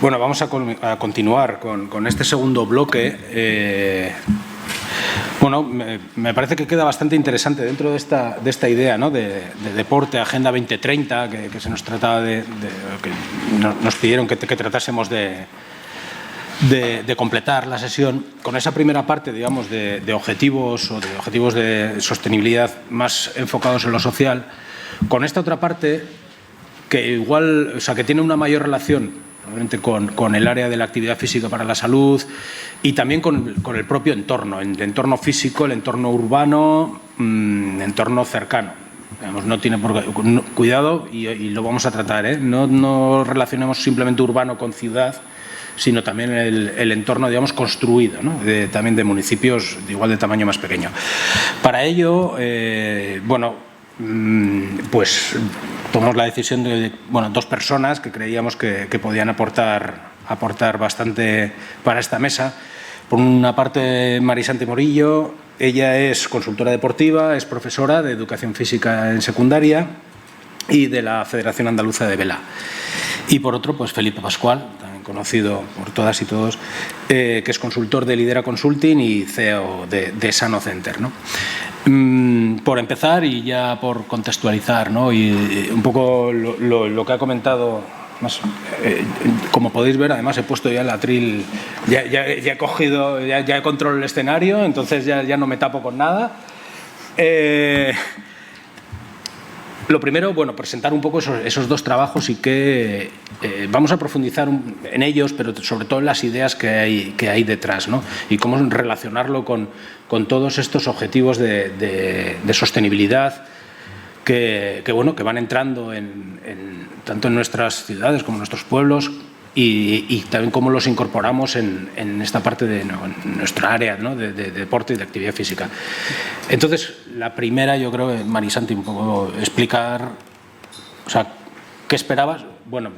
Bueno, vamos a continuar con este segundo bloque. Bueno, me parece que queda bastante interesante dentro de esta idea, ¿no?, de deporte, Agenda 2030, que se nos trataba que nos pidieron que tratásemos de completar la sesión con esa primera parte, digamos, de objetivos o de objetivos de sostenibilidad más enfocados en lo social, con esta otra parte que igual, o sea, que tiene una mayor relación probablemente con el área de la actividad física para la salud y también con el propio entorno, el entorno físico, el entorno urbano, entorno cercano. Digamos, no tiene cuidado y lo vamos a tratar, ¿eh? No relacionemos simplemente urbano con ciudad, sino también el entorno, digamos, construido, ¿no?, también de municipios igual de tamaño más pequeño. Para ello, bueno, pues tomamos la decisión de, bueno, dos personas que creíamos que podían aportar bastante para esta mesa. Por una parte, Marisanti Morillo. Ella es consultora deportiva, es profesora de Educación Física en secundaria y de la Federación Andaluza de Vela. Y por otro, pues Felipe Pascual, también conocido por todas y todos, que es consultor de Lidera Consulting y CEO de Sano Center, ¿no? Por empezar y ya por contextualizar, ¿no?, y un poco lo que ha comentado, más, como podéis ver, además he puesto ya el atril, ya he cogido, ya controlo el escenario, entonces ya no me tapo con nada. Lo primero, bueno, presentar un poco esos dos trabajos y que vamos a profundizar en ellos, pero sobre todo en las ideas que hay detrás, ¿no?, y cómo relacionarlo con todos estos objetivos de sostenibilidad que van entrando tanto en nuestras ciudades como en nuestros pueblos y también cómo los incorporamos en esta parte de nuestra área, ¿no?, de deporte y de actividad física. Entonces, la primera, yo creo, Marisanti, un poco explicar, o sea, ¿qué esperabas? Bueno,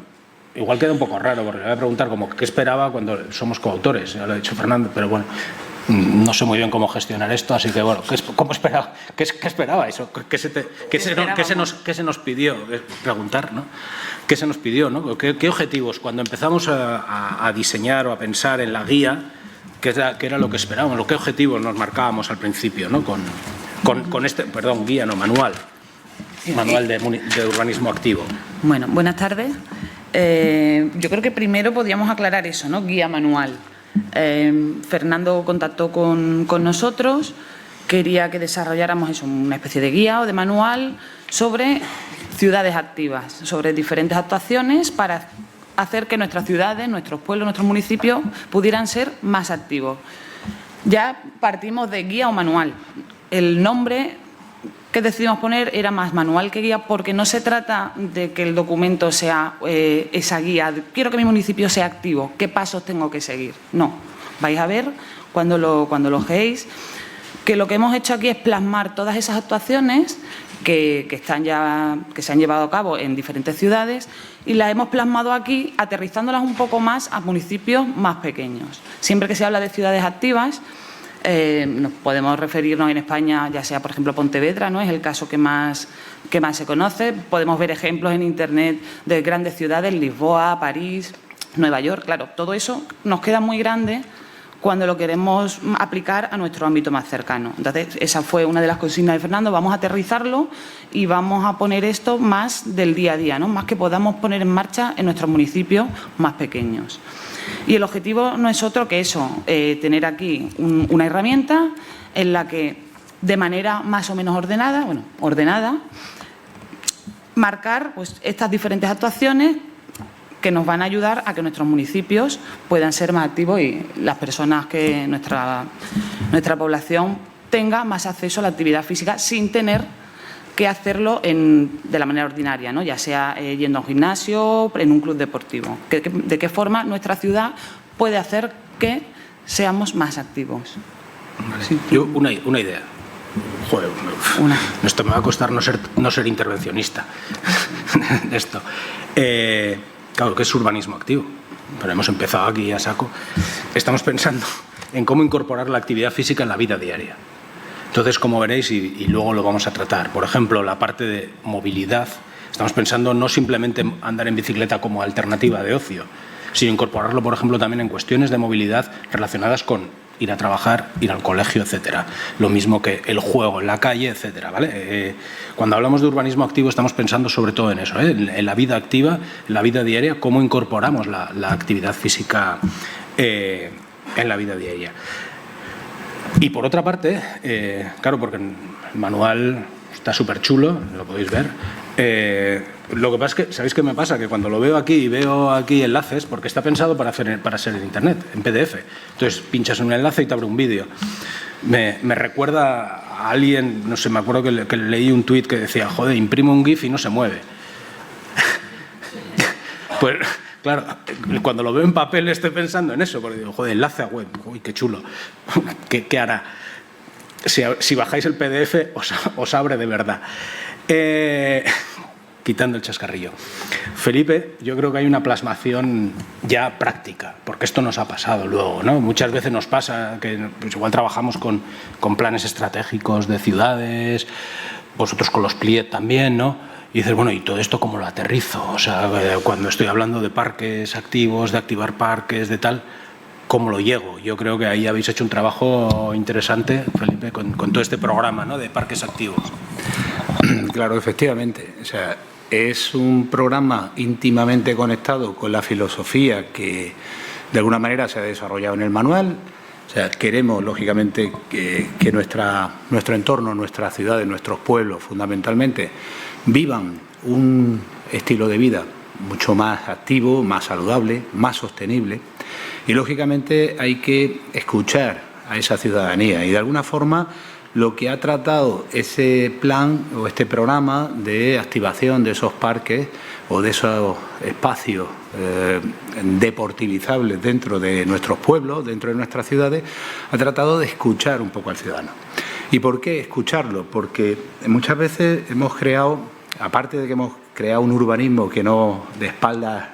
igual queda un poco raro, porque le voy a preguntar como qué esperaba cuando somos coautores, ya lo ha dicho Fernando, pero bueno, no sé muy bien cómo gestionar esto, así que bueno, ¿cómo esperaba? ¿Qué esperabais? ¿Qué se nos pidió? Preguntar, ¿no? ¿Qué se nos pidió, ¿no? ¿Qué objetivos? Cuando empezamos a diseñar o a pensar en la guía, ¿qué era lo que esperábamos? ¿Qué objetivos nos marcábamos al principio, ¿no?, con este, guía, no, manual de urbanismo activo? Bueno, buenas tardes. Yo creo que primero podríamos aclarar eso, ¿no?, guía manual. Fernando contactó con nosotros, quería que desarrolláramos eso, una especie de guía o de manual sobre ciudades activas, sobre diferentes actuaciones para hacer que nuestras ciudades, nuestros pueblos, nuestros municipios pudieran ser más activos. Ya partimos de guía o manual. El nombre que decidimos poner era más manual que guía, porque no se trata de que el documento sea esa guía. Quiero que mi municipio sea activo, ¿qué pasos tengo que seguir? No, vais a ver cuando lo leéis que lo que hemos hecho aquí es plasmar todas esas actuaciones que se han llevado a cabo en diferentes ciudades y las hemos plasmado aquí, aterrizándolas un poco más a municipios más pequeños. Siempre que se habla de ciudades activas, nos podemos referirnos en España, ya sea por ejemplo Pontevedra, ¿no?, es el caso que más se conoce. Podemos ver ejemplos en Internet de grandes ciudades, Lisboa, París, Nueva York. Claro, todo eso nos queda muy grande cuando lo queremos aplicar a nuestro ámbito más cercano. Entonces, esa fue una de las consignas de Fernando. Vamos a aterrizarlo y vamos a poner esto más del día a día, ¿no?, más que podamos poner en marcha en nuestros municipios más pequeños. Y el objetivo no es otro que eso, tener aquí una herramienta en la que, de manera más o menos ordenada, marcar pues estas diferentes actuaciones que nos van a ayudar a que nuestros municipios puedan ser más activos y las personas que nuestra población tenga más acceso a la actividad física sin tener que hacerlo de la manera ordinaria, ¿no?, ya sea yendo a un gimnasio, en un club deportivo. ¿De qué forma nuestra ciudad puede hacer que seamos más activos? Vale. Sí. Yo una idea. Joder, esto me va a costar no ser intervencionista. Esto. Claro, que es urbanismo activo, pero hemos empezado aquí a saco. Estamos pensando en cómo incorporar la actividad física en la vida diaria. Entonces, como veréis, y luego lo vamos a tratar, por ejemplo, la parte de movilidad, estamos pensando no simplemente andar en bicicleta como alternativa de ocio, sino incorporarlo, por ejemplo, también en cuestiones de movilidad relacionadas con ir a trabajar, ir al colegio, etcétera. Lo mismo que el juego en la calle, etcétera, ¿vale? Cuando hablamos de urbanismo activo estamos pensando sobre todo en eso, en la vida activa, en la vida diaria, cómo incorporamos la actividad física en la vida diaria. Y por otra parte, claro, porque el manual está súper chulo, lo podéis ver. Lo que pasa es que, ¿sabéis qué me pasa? Que cuando lo veo aquí y veo aquí enlaces, porque está pensado para ser en Internet, en PDF. Entonces pinchas en un enlace y te abre un vídeo. Me recuerda a alguien, no sé, me acuerdo que leí un tuit que decía, joder, imprimo un GIF y no se mueve. Pues claro, cuando lo veo en papel estoy pensando en eso, porque digo, joder, enlace a web, uy, qué chulo. ¿Qué hará? Si bajáis el PDF os abre de verdad. Quitando el chascarrillo. Felipe, yo creo que hay una plasmación ya práctica, porque esto nos ha pasado luego, ¿no? Muchas veces nos pasa que pues igual trabajamos con planes estratégicos de ciudades, vosotros con los PLIET también, ¿no? Y dices, bueno, ¿y todo esto cómo lo aterrizo? O sea, cuando estoy hablando de parques activos, de activar parques, de tal, ¿cómo lo llego? Yo creo que ahí habéis hecho un trabajo interesante, Felipe, con todo este programa, ¿no?, de parques activos. Claro, efectivamente. O sea, es un programa íntimamente conectado con la filosofía que de alguna manera se ha desarrollado en el manual. O sea, queremos, lógicamente, que nuestro entorno, nuestras ciudades, nuestros pueblos, fundamentalmente, vivan un estilo de vida mucho más activo, más saludable, más sostenible. Y, lógicamente, hay que escuchar a esa ciudadanía y, de alguna forma, lo que ha tratado ese plan o este programa de activación de esos parques o de esos espacios deportivizables dentro de nuestros pueblos, dentro de nuestras ciudades, ha tratado de escuchar un poco al ciudadano. ¿Y por qué escucharlo? Porque muchas veces hemos creado, aparte de que hemos creado un urbanismo que no de espaldas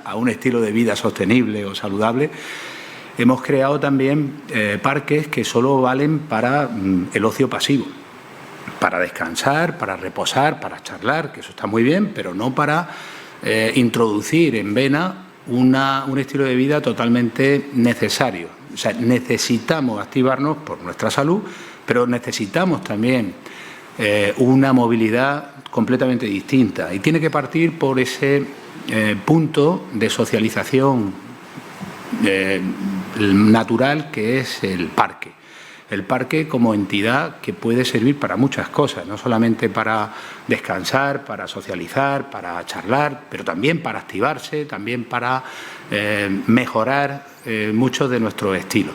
a un estilo de vida sostenible o saludable, hemos creado también parques que solo valen para el ocio pasivo, para descansar, para reposar, para charlar, que eso está muy bien, pero no para introducir en vena un estilo de vida totalmente necesario. O sea, necesitamos activarnos por nuestra salud, pero necesitamos también una movilidad completamente distinta y tiene que partir por ese punto de socialización natural que es el parque. El parque como entidad que puede servir para muchas cosas, no solamente para descansar, para socializar, para charlar, pero también para activarse, también para mejorar muchos de nuestros estilos.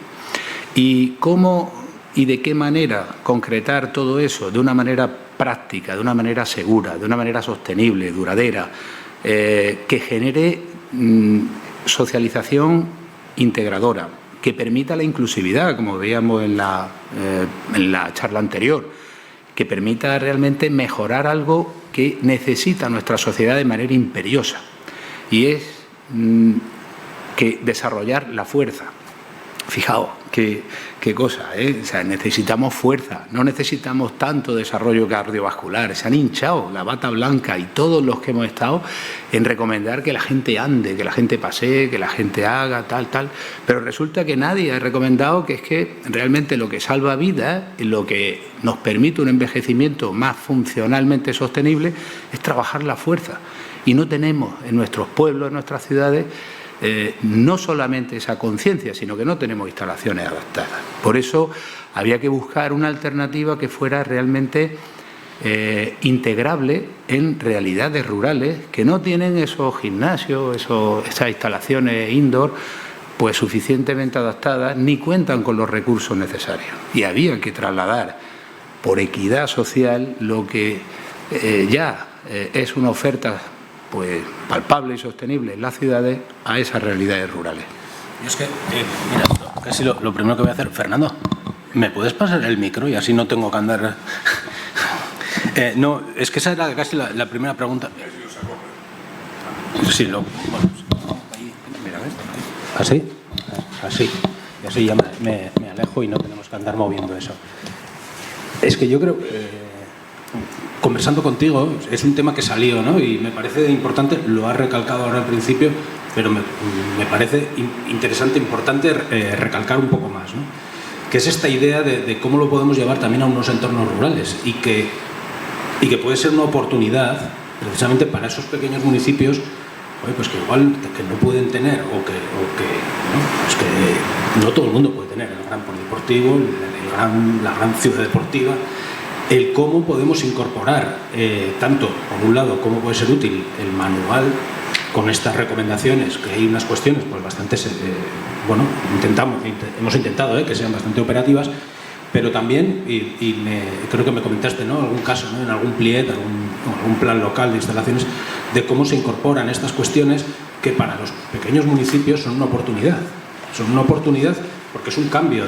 ¿Y cómo y de qué manera concretar todo eso de una manera práctica, de una manera segura, de una manera sostenible, duradera, que genere socialización integradora, que permita la inclusividad, como veíamos en la charla anterior, que permita realmente mejorar algo que necesita nuestra sociedad de manera imperiosa, y es que desarrollar la fuerza. Fijaos, qué cosa, ¿eh? O sea, necesitamos fuerza, no necesitamos tanto desarrollo cardiovascular. Se han hinchado la bata blanca y todos los que hemos estado en recomendar que la gente ande, que la gente pasee, que la gente haga, tal. Pero resulta que nadie ha recomendado que es que realmente lo que salva vidas, lo que nos permite un envejecimiento más funcionalmente sostenible, es trabajar la fuerza. Y no tenemos en nuestros pueblos, en nuestras ciudades, no solamente esa conciencia, sino que no tenemos instalaciones adaptadas. Por eso había que buscar una alternativa que fuera realmente integrable en realidades rurales que no tienen esos gimnasios, esas instalaciones indoor pues suficientemente adaptadas, ni cuentan con los recursos necesarios. Y había que trasladar por equidad social lo que ya es una oferta pues palpable y sostenible en las ciudades a esas realidades rurales. Y es que, mira, casi lo primero que voy a hacer, Fernando, ¿me puedes pasar el micro y así no tengo que andar? No, es que esa era casi la primera pregunta. Sí, bueno, ahí, mira, ¿ves? Así, y así ya me alejo y no tenemos que andar moviendo eso. Es que yo creo conversando contigo, es un tema que salió, ¿no? Y me parece importante, lo has recalcado ahora al principio, pero me parece interesante, importante recalcar un poco más, ¿no? Que es esta idea de cómo lo podemos llevar también a unos entornos rurales y que puede ser una oportunidad precisamente para esos pequeños municipios, pues que igual que no pueden tener o que no todo el mundo puede tener el gran polideportivo, la gran ciudad deportiva, el cómo podemos incorporar tanto, por un lado, cómo puede ser útil el manual con estas recomendaciones, que hay unas cuestiones pues bastante, hemos intentado que sean bastante operativas, pero también, creo que me comentaste, ¿no?, algún caso, ¿no?, en algún PLIET, algún plan local de instalaciones, de cómo se incorporan estas cuestiones que para los pequeños municipios son una oportunidad. Son una oportunidad porque es un cambio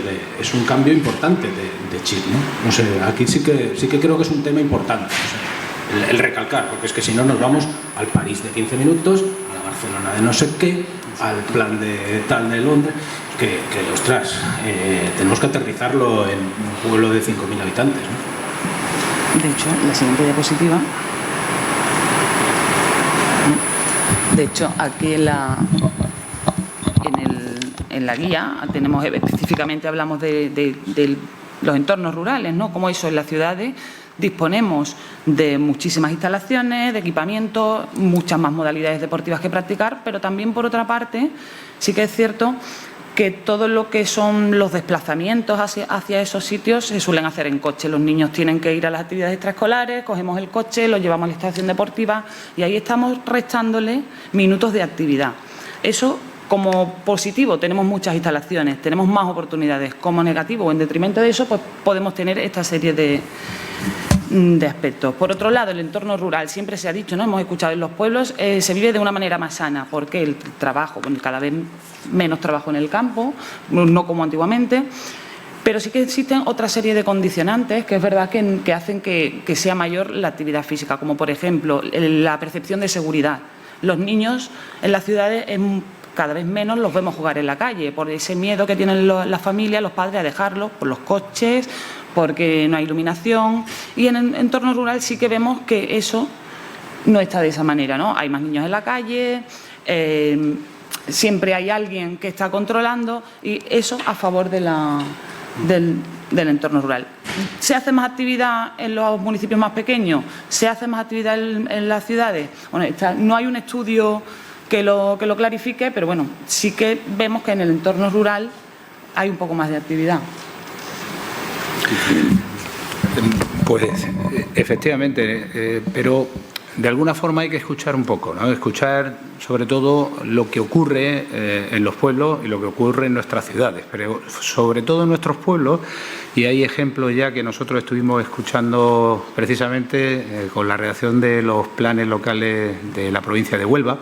importante de chip, ¿no? No sé, aquí sí que creo que es un tema importante, o sea, el recalcar, porque es que si no nos vamos al París de 15 minutos, a la Barcelona de no sé qué, al plan de tal de Londres, que ostras, tenemos que aterrizarlo en un pueblo de 5.000 habitantes, ¿no? De hecho, la siguiente diapositiva. De hecho, aquí en la guía tenemos, específicamente hablamos de los entornos rurales, ¿no? Como eso en las ciudades disponemos de muchísimas instalaciones, de equipamiento, muchas más modalidades deportivas que practicar, pero también, por otra parte, sí que es cierto que todo lo que son los desplazamientos hacia esos sitios se suelen hacer en coche. Los niños tienen que ir a las actividades extraescolares, cogemos el coche, lo llevamos a la estación deportiva y ahí estamos restándole minutos de actividad. Eso, como positivo, tenemos muchas instalaciones, tenemos más oportunidades. Como negativo o en detrimento de eso, pues podemos tener esta serie de aspectos. Por otro lado, el entorno rural, siempre se ha dicho, ¿no?, hemos escuchado, en los pueblos se vive de una manera más sana, porque el trabajo, cada vez menos trabajo en el campo, no como antiguamente, pero sí que existen otra serie de condicionantes que es verdad que hacen que sea mayor la actividad física, como por ejemplo la percepción de seguridad. Los niños en las ciudades cada vez menos los vemos jugar en la calle, por ese miedo que tienen las familias, los padres, a dejarlos por los coches, porque no hay iluminación, y en el entorno rural sí que vemos que eso no está de esa manera, ¿no? Hay más niños en la calle, siempre hay alguien que está controlando, y eso a favor del entorno rural. ¿Se hace más actividad en los municipios más pequeños? ¿Se hace más actividad en las ciudades? Bueno, no hay un estudio que lo clarifique, pero bueno, sí que vemos que en el entorno rural hay un poco más de actividad. Pues efectivamente, pero de alguna forma hay que escuchar un poco, ¿no? Escuchar sobre todo lo que ocurre en los pueblos y lo que ocurre en nuestras ciudades, pero sobre todo en nuestros pueblos, y hay ejemplos ya que nosotros estuvimos escuchando precisamente con la redacción de los planes locales de la provincia de Huelva,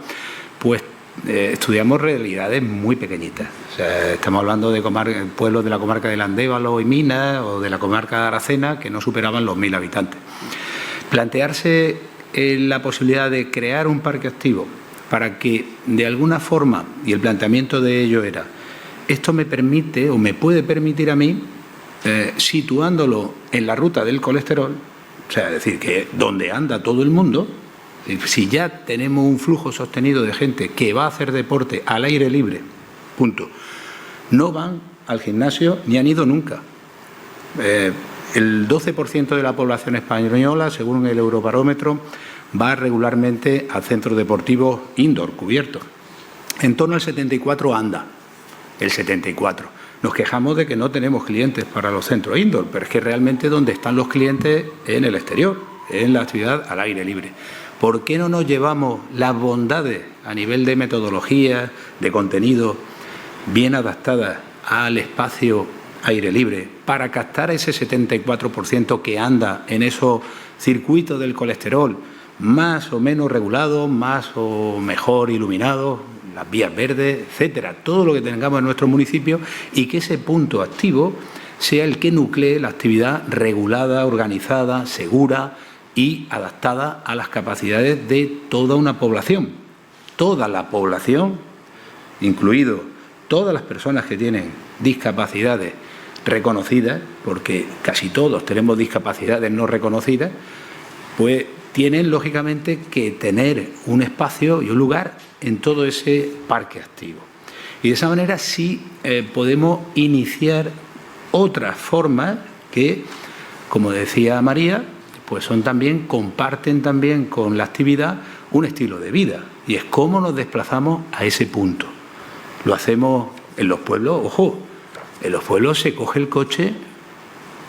pues estudiamos realidades muy pequeñitas. O sea, estamos hablando de pueblos de la comarca del Andévalo y Minas o de la comarca de Aracena que no superaban los 1.000 habitantes. Plantearse la posibilidad de crear un parque activo para que de alguna forma, y el planteamiento de ello era, esto me permite o me puede permitir a mí, situándolo en la ruta del colesterol, o sea, es decir, que donde anda todo el mundo. Si ya tenemos un flujo sostenido de gente que va a hacer deporte al aire libre, punto, no van al gimnasio ni han ido nunca. El 12% de la población española, según el Eurobarómetro, va regularmente a centros deportivos indoor, cubiertos. En torno al 74% anda, el 74%. Nos quejamos de que no tenemos clientes para los centros indoor, pero es que realmente donde están los clientes es en el exterior, en la actividad al aire libre. ¿Por qué no nos llevamos las bondades a nivel de metodología, de contenido, bien adaptadas al espacio aire libre para captar ese 74% que anda en esos circuitos del colesterol más o menos regulados, más o mejor iluminados, las vías verdes, etcétera, todo lo que tengamos en nuestro municipio, y que ese punto activo sea el que nuclee la actividad regulada, organizada, segura y adaptada a las capacidades de toda una población. Toda la población, incluido todas las personas que tienen discapacidades reconocidas, porque casi todos tenemos discapacidades no reconocidas, pues tienen lógicamente que tener un espacio y un lugar en todo ese parque activo. Y de esa manera sí podemos iniciar otras formas que, como decía María, pues comparten también con la actividad un estilo de vida. Y es cómo nos desplazamos a ese punto. Lo hacemos en los pueblos, ojo, en los pueblos se coge el coche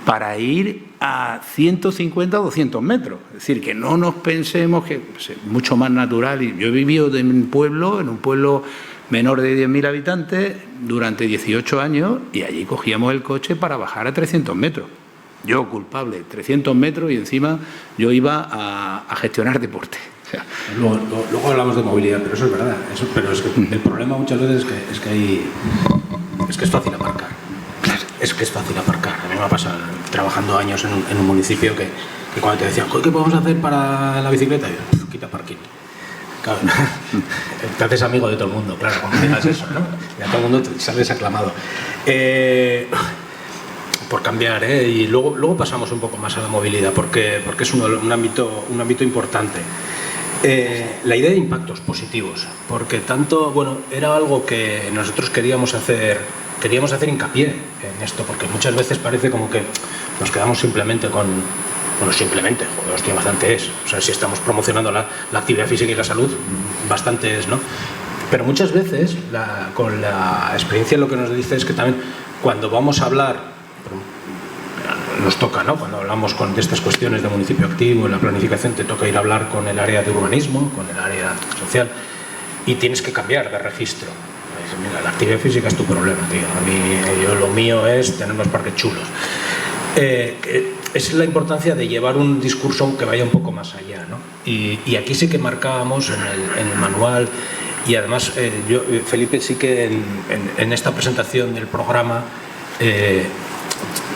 para ir a 150 o 200 metros. Es decir, que no nos pensemos que es mucho más natural. Yo he vivido en un pueblo menor de 10.000 habitantes durante 18 años y allí cogíamos el coche para bajar a 300 metros. Yo, culpable, 300 metros y encima yo iba a gestionar deporte. O sea, luego hablamos de movilidad, pero eso es verdad. Pero es que el problema muchas veces es que es fácil aparcar. Es que es fácil aparcar. A mí me ha pasado trabajando años en un municipio que cuando te decían, ¿qué podemos hacer para la bicicleta? Y yo, quita parking. Claro, te haces amigo de todo el mundo, claro, cuando digas eso, ¿no? Y a todo el mundo te sales aclamado. Por cambiar, y luego pasamos un poco más a la movilidad, porque es un ámbito importante. La idea de impactos positivos, porque era algo que nosotros queríamos hacer hincapié en esto, porque muchas veces parece como que nos quedamos simplemente hostia, bastante es. O sea, si estamos promocionando la actividad física y la salud, bastante es, ¿no? Pero muchas veces, con la experiencia, lo que nos dice es que también cuando vamos a hablar, nos toca, ¿no? Cuando hablamos de estas cuestiones de municipio activo, en la planificación, te toca ir a hablar con el área de urbanismo, con el área social, y tienes que cambiar de registro. Mira, la actividad física es tu problema, tío. Lo mío es tener los parques chulos. Es la importancia de llevar un discurso que vaya un poco más allá, ¿no? Y aquí sí que marcábamos en el manual, y además Felipe, sí que en esta presentación del programa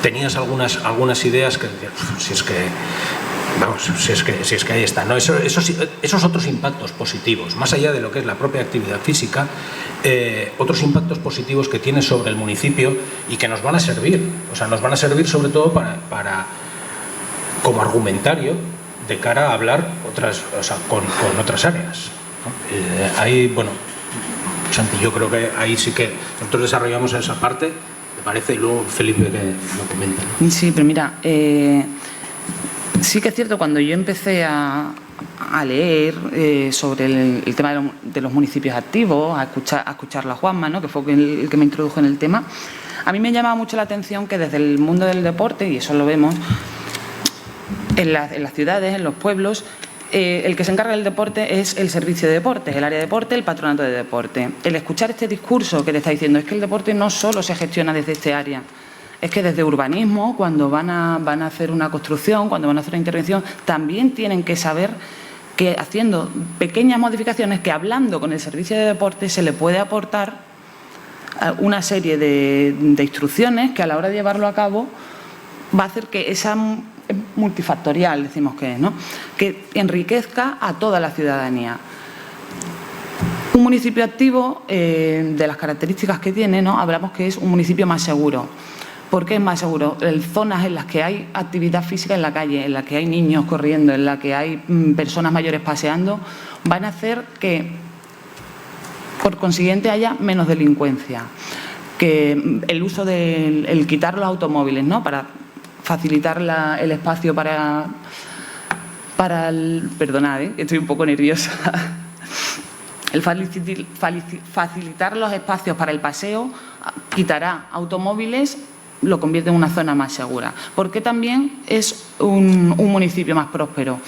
tenías algunas ideas que decías, si es que ahí está, ¿no? Esos otros impactos positivos, más allá de lo que es la propia actividad física, otros impactos positivos que tiene sobre el municipio y que nos van a servir, sobre todo para como argumentario de cara a hablar con otras áreas, ¿no? Ahí, Santi, yo creo que ahí sí que nosotros desarrollamos esa parte, me parece, y luego Felipe que lo comenta, ¿no? Sí, pero mira, sí que es cierto, cuando yo empecé a leer sobre el tema de los municipios activos, a escucharlo a Juanma, ¿no? Que fue el que me introdujo en el tema, a mí me llamaba mucho la atención que desde el mundo del deporte, y eso lo vemos en las ciudades, en los pueblos, el que se encarga del deporte es el servicio de deportes, el área de deporte, el patronato de deporte. El escuchar este discurso que le está diciendo es que el deporte no solo se gestiona desde este área, es que desde urbanismo, cuando van a hacer una construcción, cuando van a hacer una intervención, también tienen que saber que haciendo pequeñas modificaciones, que hablando con el servicio de deporte se le puede aportar una serie de instrucciones que a la hora de llevarlo a cabo va a hacer que esa multifactorial, decimos que es, ¿no? Que enriquezca a toda la ciudadanía. Un municipio activo, de las características que tiene, ¿no? Hablamos que es un municipio más seguro. ¿Por qué es más seguro? Zonas en las que hay actividad física en la calle, en las que hay niños corriendo, en las que hay personas mayores paseando, van a hacer que, por consiguiente, haya menos delincuencia. Que el uso el quitar los automóviles, ¿no? Para facilitar el espacio para el... Perdonad, estoy un poco nerviosa. El facilitar los espacios para el paseo quitará automóviles, lo convierte en una zona más segura. Porque también es un municipio más próspero.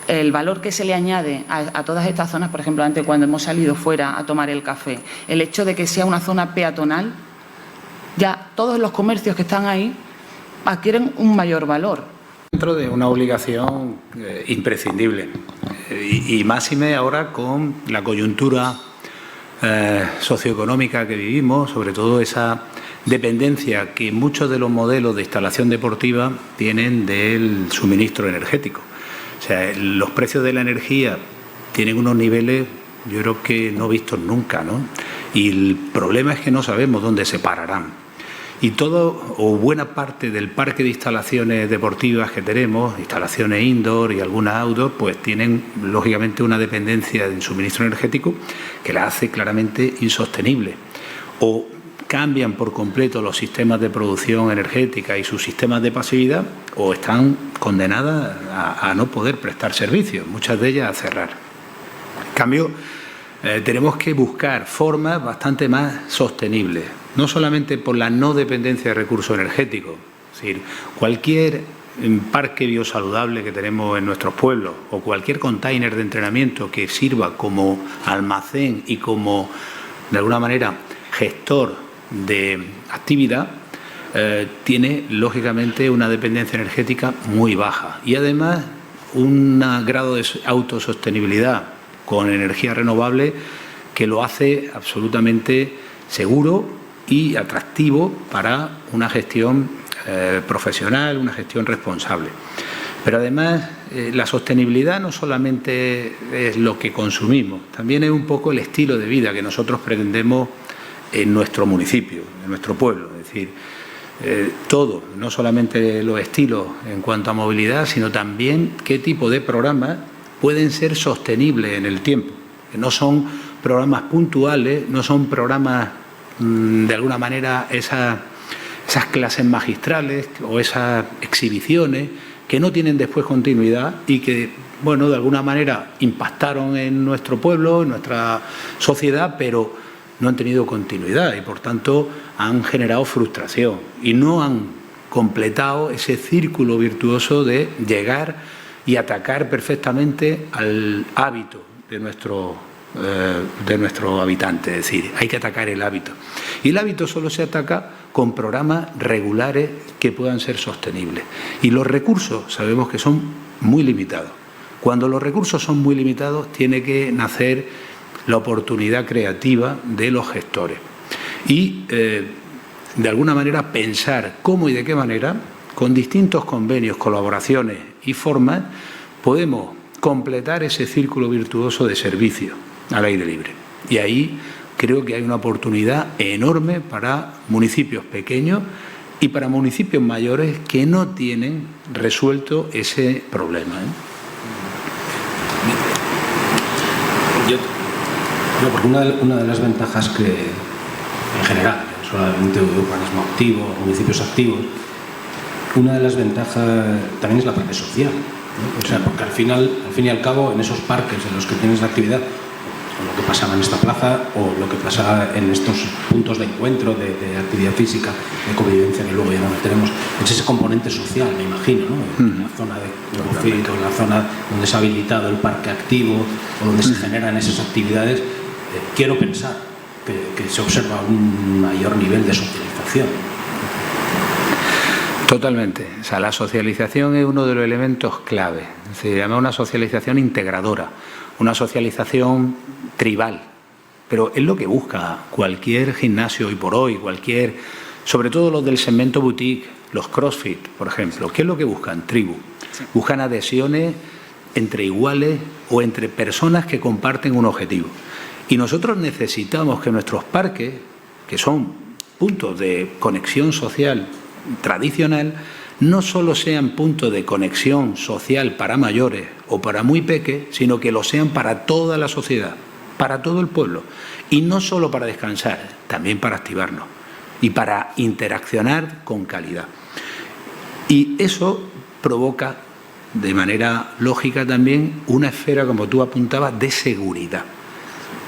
El valor que se le añade a todas estas zonas, por ejemplo, antes cuando hemos salido fuera a tomar el café, el hecho de que sea una zona peatonal, ya todos los comercios que están ahí adquieren un mayor valor. Dentro de una obligación imprescindible, y máxime ahora con la coyuntura socioeconómica que vivimos, sobre todo esa dependencia que muchos de los modelos de instalación deportiva tienen del suministro energético. O sea, los precios de la energía tienen unos niveles, yo creo que no vistos nunca, ¿no? Y el problema es que no sabemos dónde se pararán. Y todo o buena parte del parque de instalaciones deportivas que tenemos, instalaciones indoor y algunas outdoor, pues tienen lógicamente una dependencia del suministro energético que la hace claramente insostenible. O cambian por completo los sistemas de producción energética y sus sistemas de pasividad, o están condenadas a no poder prestar servicios, muchas de ellas a cerrar. En cambio, tenemos que buscar formas bastante más sostenibles, no solamente por la no dependencia de recursos energéticos, es decir, cualquier parque biosaludable que tenemos en nuestros pueblos o cualquier container de entrenamiento que sirva como almacén y como, de alguna manera, gestor de actividad, tiene lógicamente una dependencia energética muy baja y además un grado de autosostenibilidad con energía renovable que lo hace absolutamente seguro y atractivo para una gestión profesional, una gestión responsable. Pero además la sostenibilidad no solamente es lo que consumimos, también es un poco el estilo de vida que nosotros pretendemos en nuestro municipio, en nuestro pueblo. Es decir, todo, no solamente los estilos en cuanto a movilidad, sino también qué tipo de programas pueden ser sostenibles en el tiempo. Que no son programas puntuales, no son programas, de alguna manera, esas clases magistrales o esas exhibiciones que no tienen después continuidad y que, bueno, de alguna manera impactaron en nuestro pueblo, en nuestra sociedad, pero no han tenido continuidad y, por tanto, han generado frustración y no han completado ese círculo virtuoso de llegar y atacar perfectamente al hábito de nuestro habitante. Es decir, hay que atacar el hábito. Y el hábito solo se ataca con programas regulares que puedan ser sostenibles. Y los recursos sabemos que son muy limitados. Cuando los recursos son muy limitados, tiene que nacer la oportunidad creativa de los gestores. Y, de alguna manera, pensar cómo y de qué manera, con distintos convenios, colaboraciones y formas, podemos completar ese círculo virtuoso de servicio al aire libre. Y ahí creo que hay una oportunidad enorme para municipios pequeños y para municipios mayores que no tienen resuelto ese problema. Porque una de las ventajas que, en general, solamente urbanismo activo, municipios activos, una de las ventajas también es la parte social, ¿no? O sea, porque al fin y al cabo, en esos parques en los que tienes la actividad, o lo que pasaba en esta plaza, o lo que pasaba en estos puntos de encuentro de actividad física, de convivencia, que luego ya no tenemos, es ese componente social, me imagino, ¿no? En la zona de conflicto, en la zona donde se ha habilitado el parque activo, o donde se generan esas actividades, quiero pensar que se observa un mayor nivel de socialización. Totalmente. O sea, la socialización es uno de los elementos clave. Se llama una socialización integradora, una socialización tribal. Pero es lo que busca cualquier gimnasio hoy por hoy, sobre todo los del segmento boutique, los CrossFit, por ejemplo. ¿Qué es lo que buscan? Tribu. Buscan adhesiones entre iguales o entre personas que comparten un objetivo. Y nosotros necesitamos que nuestros parques, que son puntos de conexión social tradicional, no solo sean puntos de conexión social para mayores o para muy pequeños, sino que lo sean para toda la sociedad, para todo el pueblo. Y no solo para descansar, también para activarnos y para interaccionar con calidad. Y eso provoca, de manera lógica también, una esfera, como tú apuntabas, de seguridad.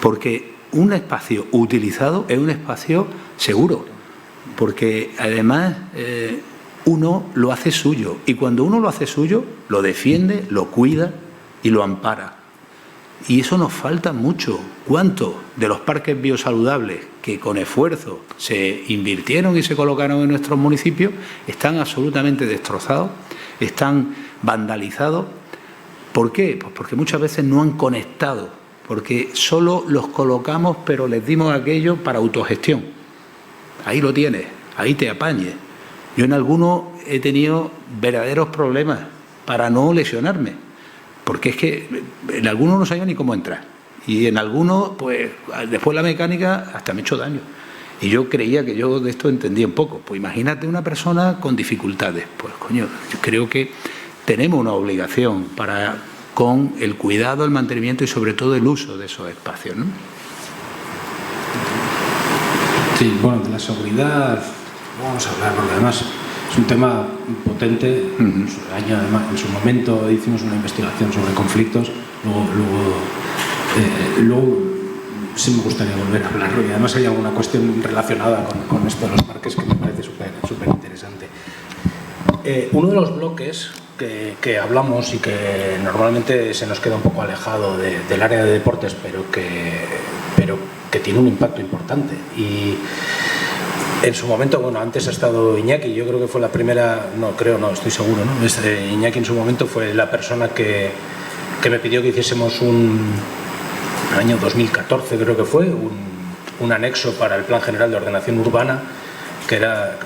Porque un espacio utilizado es un espacio seguro, porque además uno lo hace suyo, y cuando uno lo hace suyo, lo defiende, lo cuida y lo ampara. Y eso nos falta mucho. ¿Cuántos de los parques biosaludables que con esfuerzo se invirtieron y se colocaron en nuestros municipios están absolutamente destrozados, están vandalizados? ¿Por qué? Pues porque muchas veces no han conectado, porque solo los colocamos, pero les dimos aquello para autogestión. Ahí lo tienes, ahí te apañes. Yo en algunos he tenido verdaderos problemas para no lesionarme, porque es que en algunos no sabía ni cómo entrar. Y en algunos, pues después la mecánica hasta me he hecho daño. Y yo creía que yo de esto entendía un poco. Pues imagínate una persona con dificultades. Pues coño, yo creo que tenemos una obligación con el cuidado, el mantenimiento y sobre todo el uso de esos espacios, ¿no? Sí, bueno, de la seguridad vamos a hablar, porque además es un tema potente. Además, en su momento hicimos una investigación sobre conflictos, luego sí me gustaría volver a hablarlo, y además hay alguna cuestión relacionada con esto de los parques que me parece súper interesante. Uno de los bloques que hablamos y que normalmente se nos queda un poco alejado del área de deportes, pero que tiene un impacto importante. Y en su momento, bueno, antes ha estado Iñaki, yo creo que fue la primera, estoy seguro, ¿no? Iñaki en su momento fue la persona que me pidió que hiciésemos el año 2014 creo que fue, un anexo para el Plan General de Ordenación Urbana, que era,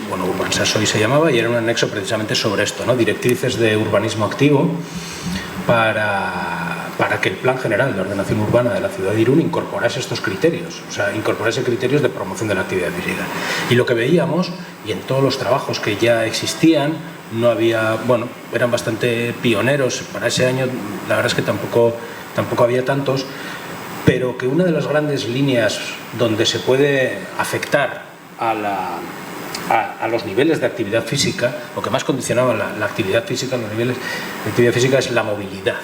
bueno, Urbansasoy se llamaba, y era un anexo precisamente sobre esto, ¿no? Directrices de urbanismo activo para que el Plan General de Ordenación Urbana de la ciudad de Irún incorporase estos criterios, o sea, incorporase criterios de promoción de la actividad física. Y lo que veíamos, y en todos los trabajos que ya existían, no había, bueno, eran bastante pioneros para ese año, la verdad es que tampoco había tantos, pero que una de las grandes líneas donde se puede afectar a los niveles de actividad física, lo que más condicionaba la actividad física, los niveles de actividad física, es la movilidad.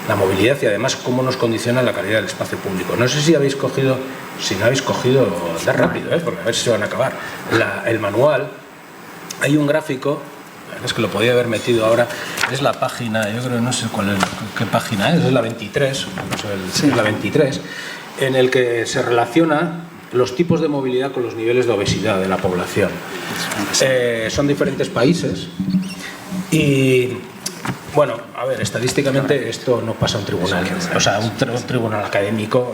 La movilidad, y además cómo nos condiciona la calidad del espacio público. No sé si no habéis cogido, dar rápido, porque a ver si se van a acabar. El manual, hay un gráfico, es que lo podía haber metido ahora, es la página, yo creo, no sé qué página es la 23, es la 23, en el que se relaciona los tipos de movilidad con los niveles de obesidad de la población. Son diferentes países y, bueno, a ver, estadísticamente esto no pasa a un tribunal, o sea, un tribunal académico,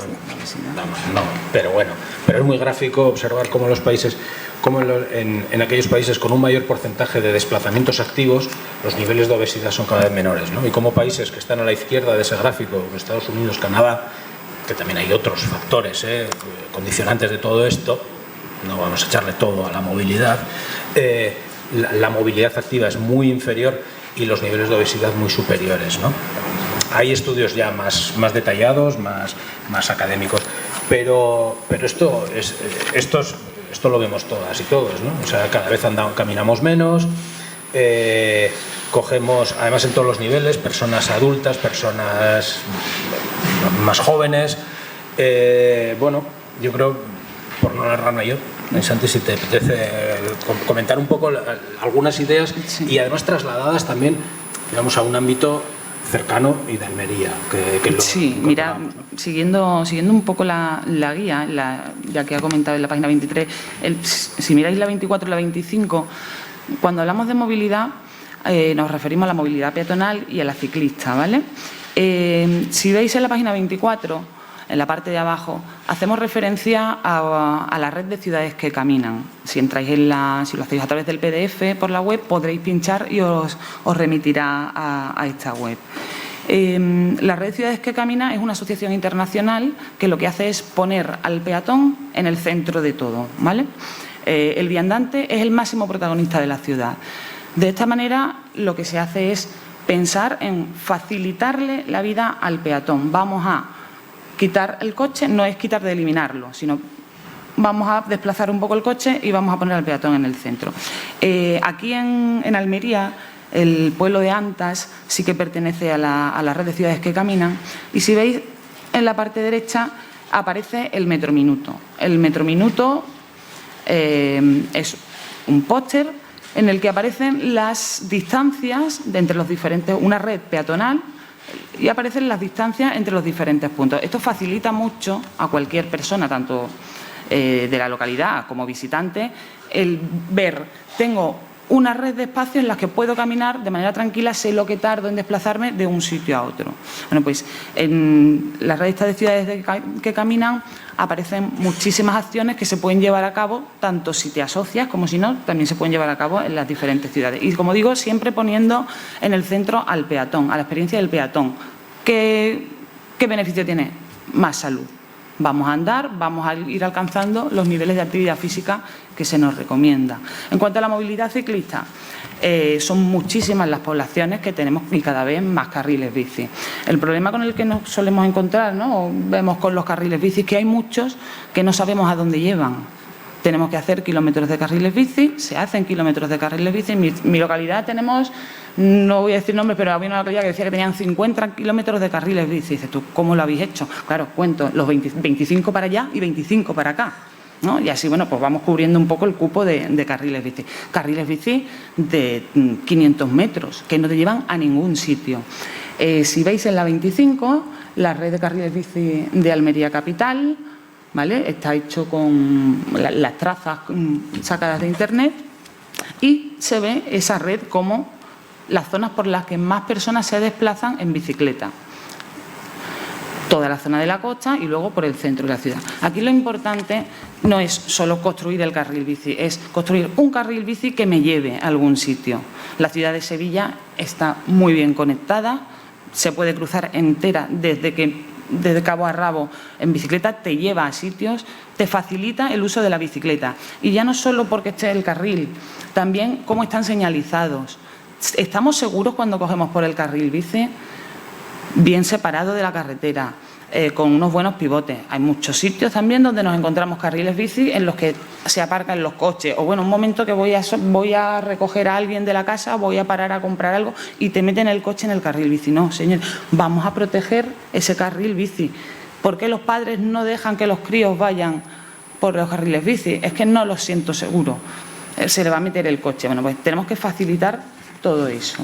no, pero bueno, pero es muy gráfico observar cómo los países, como en aquellos países con un mayor porcentaje de desplazamientos activos, los niveles de obesidad son cada vez menores, ¿no? Y como países que están a la izquierda de ese gráfico, Estados Unidos, Canadá, que también hay otros factores condicionantes de todo esto, no vamos a echarle todo a la movilidad, la movilidad activa es muy inferior y los niveles de obesidad muy superiores, ¿no? Hay estudios ya más detallados, más académicos, pero esto lo vemos todas y todos, ¿no? O sea, cada vez caminamos menos, cogemos, además en todos los niveles, personas adultas, personas más jóvenes. Bueno, yo creo, por no alargarme yo, Santi, si te apetece comentar un poco algunas ideas, sí, y además trasladadas también, digamos, a un ámbito cercano y de Almería. Sí, mira, ¿no? siguiendo un poco la guía, ya que ha comentado en la página 23, si miráis la 24 y la 25, cuando hablamos de movilidad nos referimos a la movilidad peatonal y a la ciclista, ¿vale? Si veis en la página 24, en la parte de abajo, hacemos referencia a la red de ciudades que caminan. Si entráis si lo hacéis a través del PDF por la web, podréis pinchar y os remitirá a esta web. La red de ciudades que caminan es una asociación internacional que lo que hace es poner al peatón en el centro de todo, ¿vale? El viandante es el máximo protagonista de la ciudad. De esta manera, lo que se hace es pensar en facilitarle la vida al peatón. Vamos a quitar el coche, no es quitar de eliminarlo, sino vamos a desplazar un poco el coche y vamos a poner al peatón en el centro. Aquí en Almería, el pueblo de Antas sí que pertenece a la red de ciudades que caminan, y si veis en la parte derecha aparece el metro minuto. El metro minuto es un póster en el que aparecen las distancias de entre los diferentes, una red peatonal, y aparecen las distancias entre los diferentes puntos. Esto facilita mucho a cualquier persona, tanto de la localidad como visitante, el ver, tengo una red de espacios en las que puedo caminar de manera tranquila, sé lo que tardo en desplazarme de un sitio a otro. Bueno, pues en la red de ciudades que caminan aparecen muchísimas acciones que se pueden llevar a cabo, tanto si te asocias como si no, también se pueden llevar a cabo en las diferentes ciudades. Y como digo, siempre poniendo en el centro al peatón, a la experiencia del peatón. ¿Qué beneficio tiene? Más salud. Vamos a andar, vamos a ir alcanzando los niveles de actividad física que se nos recomienda. En cuanto a la movilidad ciclista, son muchísimas las poblaciones que tenemos y cada vez más carriles bici. El problema con el que nos solemos encontrar, ¿no?, vemos con los carriles bici, es que hay muchos que no sabemos a dónde llevan. Tenemos que hacer kilómetros de carriles bici, se hacen kilómetros de carriles bici. En mi localidad tenemos, no voy a decir nombres, pero había una localidad que decía que tenían 50 kilómetros de carriles bici. Dices tú, ¿cómo lo habéis hecho? Claro, cuento, los 25 para allá y 25 para acá, ¿no? Y así, bueno, pues vamos cubriendo un poco el cupo de carriles bici. Carriles bici de 500 metros, que no te llevan a ningún sitio. Si veis en la 25, la red de carriles bici de Almería Capital, ¿vale?, está hecho con las trazas sacadas de Internet y se ve esa red como las zonas por las que más personas se desplazan en bicicleta. Toda la zona de la costa y luego por el centro de la ciudad. Aquí lo importante no es solo construir el carril bici, es construir un carril bici que me lleve a algún sitio. La ciudad de Sevilla está muy bien conectada, se puede cruzar entera desde cabo a rabo en bicicleta, te lleva a sitios, te facilita el uso de la bicicleta. Y ya no solo porque esté el carril, también cómo están señalizados. ¿Estamos seguros cuando cogemos por el carril bici? Bien separado de la carretera, con unos buenos pivotes. Hay muchos sitios también donde nos encontramos carriles bici en los que se aparcan los coches. O bueno, un momento que voy a recoger a alguien de la casa, voy a parar a comprar algo y te meten el coche en el carril bici. No, señor, vamos a proteger ese carril bici. ¿Por qué los padres no dejan que los críos vayan por los carriles bici? Es que no lo siento seguro. Se le va a meter el coche. Bueno, pues tenemos que facilitar todo eso.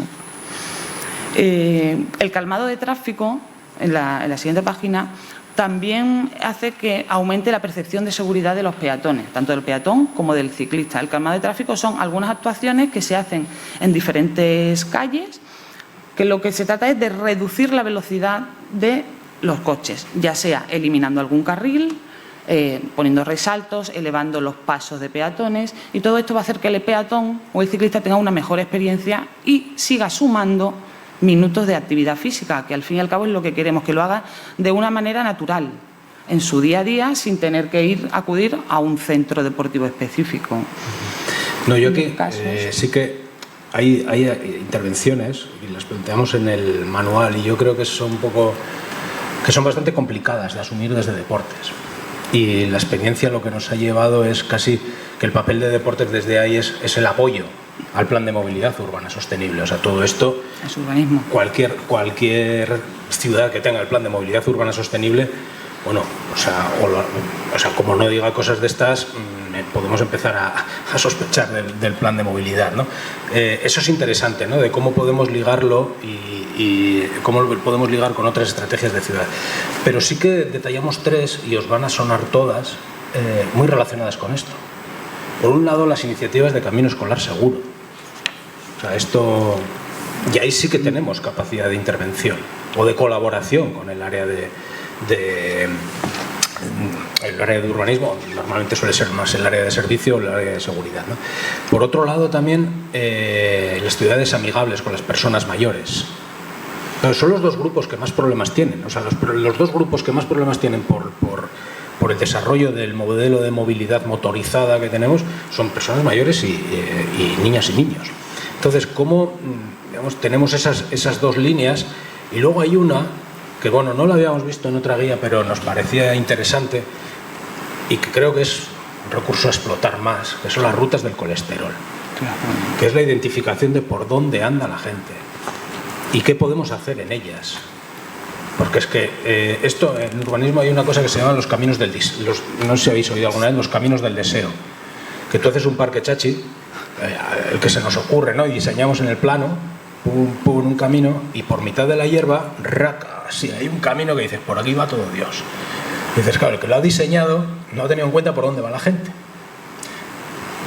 El calmado de tráfico, en la siguiente página, también hace que aumente la percepción de seguridad de los peatones, tanto del peatón como del ciclista. El calmado de tráfico son algunas actuaciones que se hacen en diferentes calles, que lo que se trata es de reducir la velocidad de los coches, ya sea eliminando algún carril, poniendo resaltos, elevando los pasos de peatones, y todo esto va a hacer que el peatón o el ciclista tenga una mejor experiencia y siga sumando minutos de actividad física, que al fin y al cabo es lo que queremos, que lo haga de una manera natural, en su día a día, sin tener que acudir a un centro deportivo específico. No, yo aquí sí que hay intervenciones, y las planteamos en el manual, y yo creo que son bastante complicadas de asumir desde deportes. Y la experiencia lo que nos ha llevado es casi que el papel de deportes desde ahí es el apoyo al plan de movilidad urbana sostenible. O sea, todo esto, es urbanismo. Cualquier ciudad que tenga el plan de movilidad urbana sostenible, bueno, o sea, como no diga cosas de estas, podemos empezar a sospechar del plan de movilidad, ¿no? Eso es interesante, ¿no?, de cómo podemos ligarlo y cómo lo podemos ligar con otras estrategias de ciudad. Pero sí que detallamos tres, y os van a sonar todas, muy relacionadas con esto. Por un lado, las iniciativas de camino escolar seguro. O sea, esto, y ahí sí que tenemos capacidad de intervención o de colaboración con el área de urbanismo. Normalmente suele ser más el área de servicio o el área de seguridad, ¿no? Por otro lado, también las ciudades amigables con las personas mayores. Pero son los dos grupos que más problemas tienen. O sea, los dos grupos que más problemas tienen por el desarrollo del modelo de movilidad motorizada que tenemos son personas mayores y niñas y niños. Entonces, ¿cómo, digamos, tenemos esas dos líneas? Y luego hay una que, bueno, no la habíamos visto en otra guía, pero nos parecía interesante y que creo que es un recurso a explotar más, que son las rutas del colesterol, que es la identificación de por dónde anda la gente y qué podemos hacer en ellas. Porque es que esto, en urbanismo hay una cosa que se llama los caminos del deseo. No sé si habéis oído alguna vez los caminos del deseo. Que tú haces un parque chachi, el que se nos ocurre, ¿no? Y diseñamos en el plano un camino y por mitad de la hierba, raca, sí, hay un camino que dices, por aquí va todo Dios. Y dices, claro, el que lo ha diseñado no ha tenido en cuenta por dónde va la gente.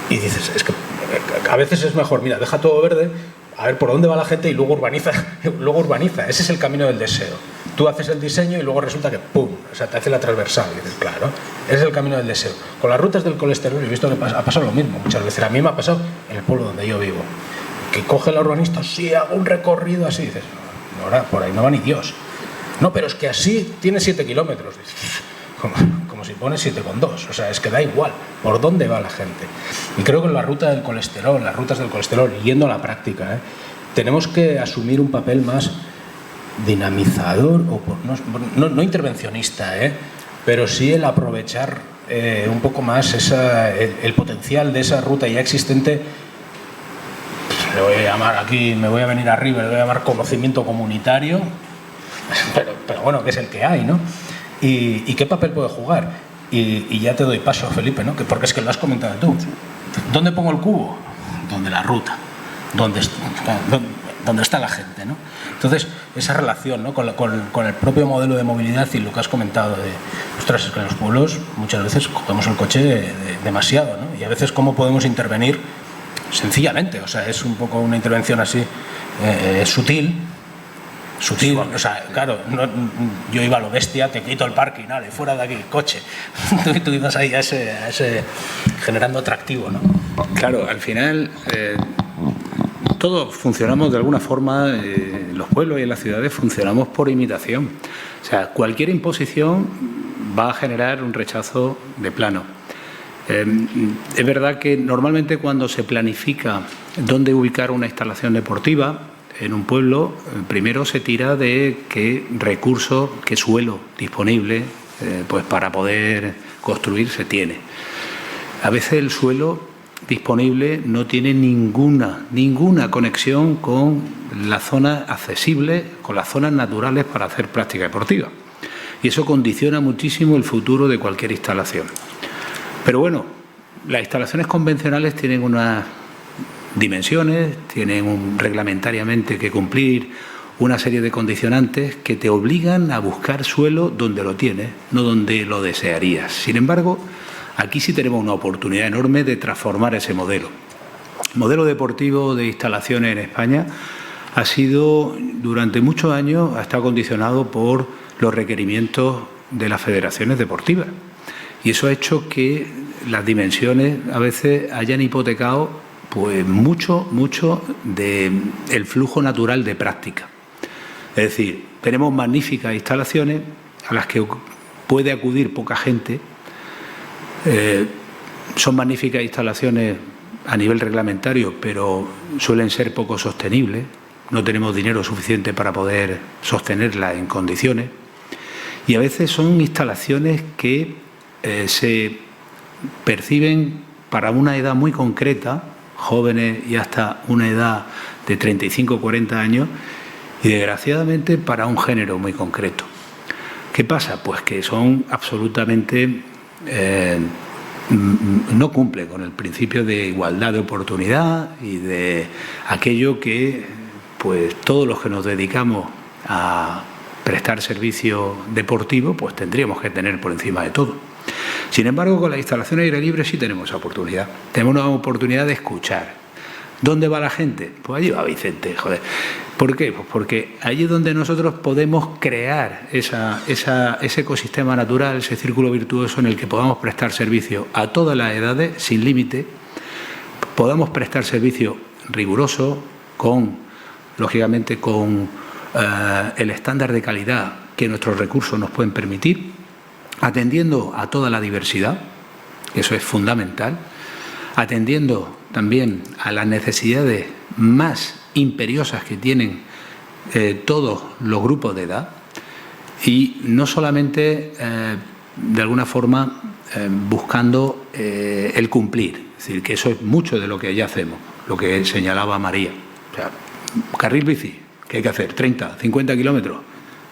Y dices, es que a veces es mejor, mira, deja todo verde, a ver por dónde va la gente y luego urbaniza. Ese es el camino del deseo. Tú haces el diseño y luego resulta que ¡pum! O sea, te hace la transversal. Y dices, claro, ese es el camino del deseo. Con las rutas del colesterol he visto que ha pasado lo mismo muchas veces. A mí me ha pasado en el pueblo donde yo vivo. Que coge el urbanista, sí, hago un recorrido así. Dices, no, por ahí no va ni Dios. No, pero es que así tiene 7 kilómetros. si pones 7,2. O sea, es que da igual por dónde va la gente. Y creo que en la ruta del colesterol, las rutas del colesterol, yendo a la práctica, tenemos que asumir un papel más dinamizador, o no intervencionista, pero sí el aprovechar un poco más el potencial de esa ruta ya existente. Le voy a llamar aquí, me voy a venir arriba, le voy a llamar conocimiento comunitario, pero bueno, que es el que hay, ¿no? ¿Y qué papel puede jugar? Y ya te doy paso, Felipe, ¿no? Porque es que lo has comentado tú. ¿Dónde pongo el cubo? Donde la ruta, donde está la gente, ¿no? Entonces, esa relación, ¿no? con el propio modelo de movilidad y lo que has comentado de, ostras, es que en los pueblos muchas veces cogemos el coche demasiado, ¿no? Y a veces cómo podemos intervenir sencillamente, o sea, es un poco una intervención así sutil, o sea, claro, yo iba a lo bestia, te quito el parking, dale, fuera de aquí, coche. Tú ibas ahí a ese generando atractivo, ¿no? Claro, al final todos funcionamos de alguna forma, en los pueblos y en las ciudades funcionamos por imitación. O sea, cualquier imposición va a generar un rechazo de plano. Es verdad que normalmente cuando se planifica dónde ubicar una instalación deportiva en un pueblo, primero se tira de qué recursos, qué suelo disponible pues para poder construir se tiene. A veces el suelo disponible no tiene ninguna conexión con las zonas accesibles, con las zonas naturales para hacer práctica deportiva. Y eso condiciona muchísimo el futuro de cualquier instalación. Pero bueno, las instalaciones convencionales tienen unas dimensiones, tienen reglamentariamente que cumplir una serie de condicionantes que te obligan a buscar suelo donde lo tienes, no donde lo desearías. Sin embargo, aquí sí tenemos una oportunidad enorme de transformar ese modelo. El modelo deportivo de instalaciones en España ha sido, durante muchos años, ha estado condicionado por los requerimientos de las federaciones deportivas. Y eso ha hecho que las dimensiones a veces hayan hipotecado pues mucho del flujo natural de práctica. Es decir, tenemos magníficas instalaciones a las que puede acudir poca gente. Son magníficas instalaciones a nivel reglamentario, pero suelen ser poco sostenibles. No tenemos dinero suficiente para poder sostenerlas en condiciones. Y a veces son instalaciones que se perciben para una edad muy concreta, jóvenes y hasta una edad de 35 o 40 años, y desgraciadamente para un género muy concreto. ¿Qué pasa? Pues que son absolutamente no cumplen con el principio de igualdad de oportunidad y de aquello que pues todos los que nos dedicamos a prestar servicio deportivo pues tendríamos que tener por encima de todo. Sin embargo, con las instalaciones aire libre sí tenemos esa oportunidad. Tenemos una oportunidad de escuchar. ¿Dónde va la gente? Pues allí va Vicente, joder. ¿Por qué? Pues porque allí es donde nosotros podemos crear ese ecosistema natural, ese círculo virtuoso en el que podamos prestar servicio a todas las edades, sin límite, podamos prestar servicio riguroso, lógicamente con el estándar de calidad que nuestros recursos nos pueden permitir, atendiendo a toda la diversidad, eso es fundamental, atendiendo también a las necesidades más imperiosas que tienen todos los grupos de edad y no solamente de alguna forma buscando el cumplir, es decir, que eso es mucho de lo que ya hacemos, lo que señalaba María. O sea, carril bici, ¿qué hay que hacer? 30, 50 kilómetros,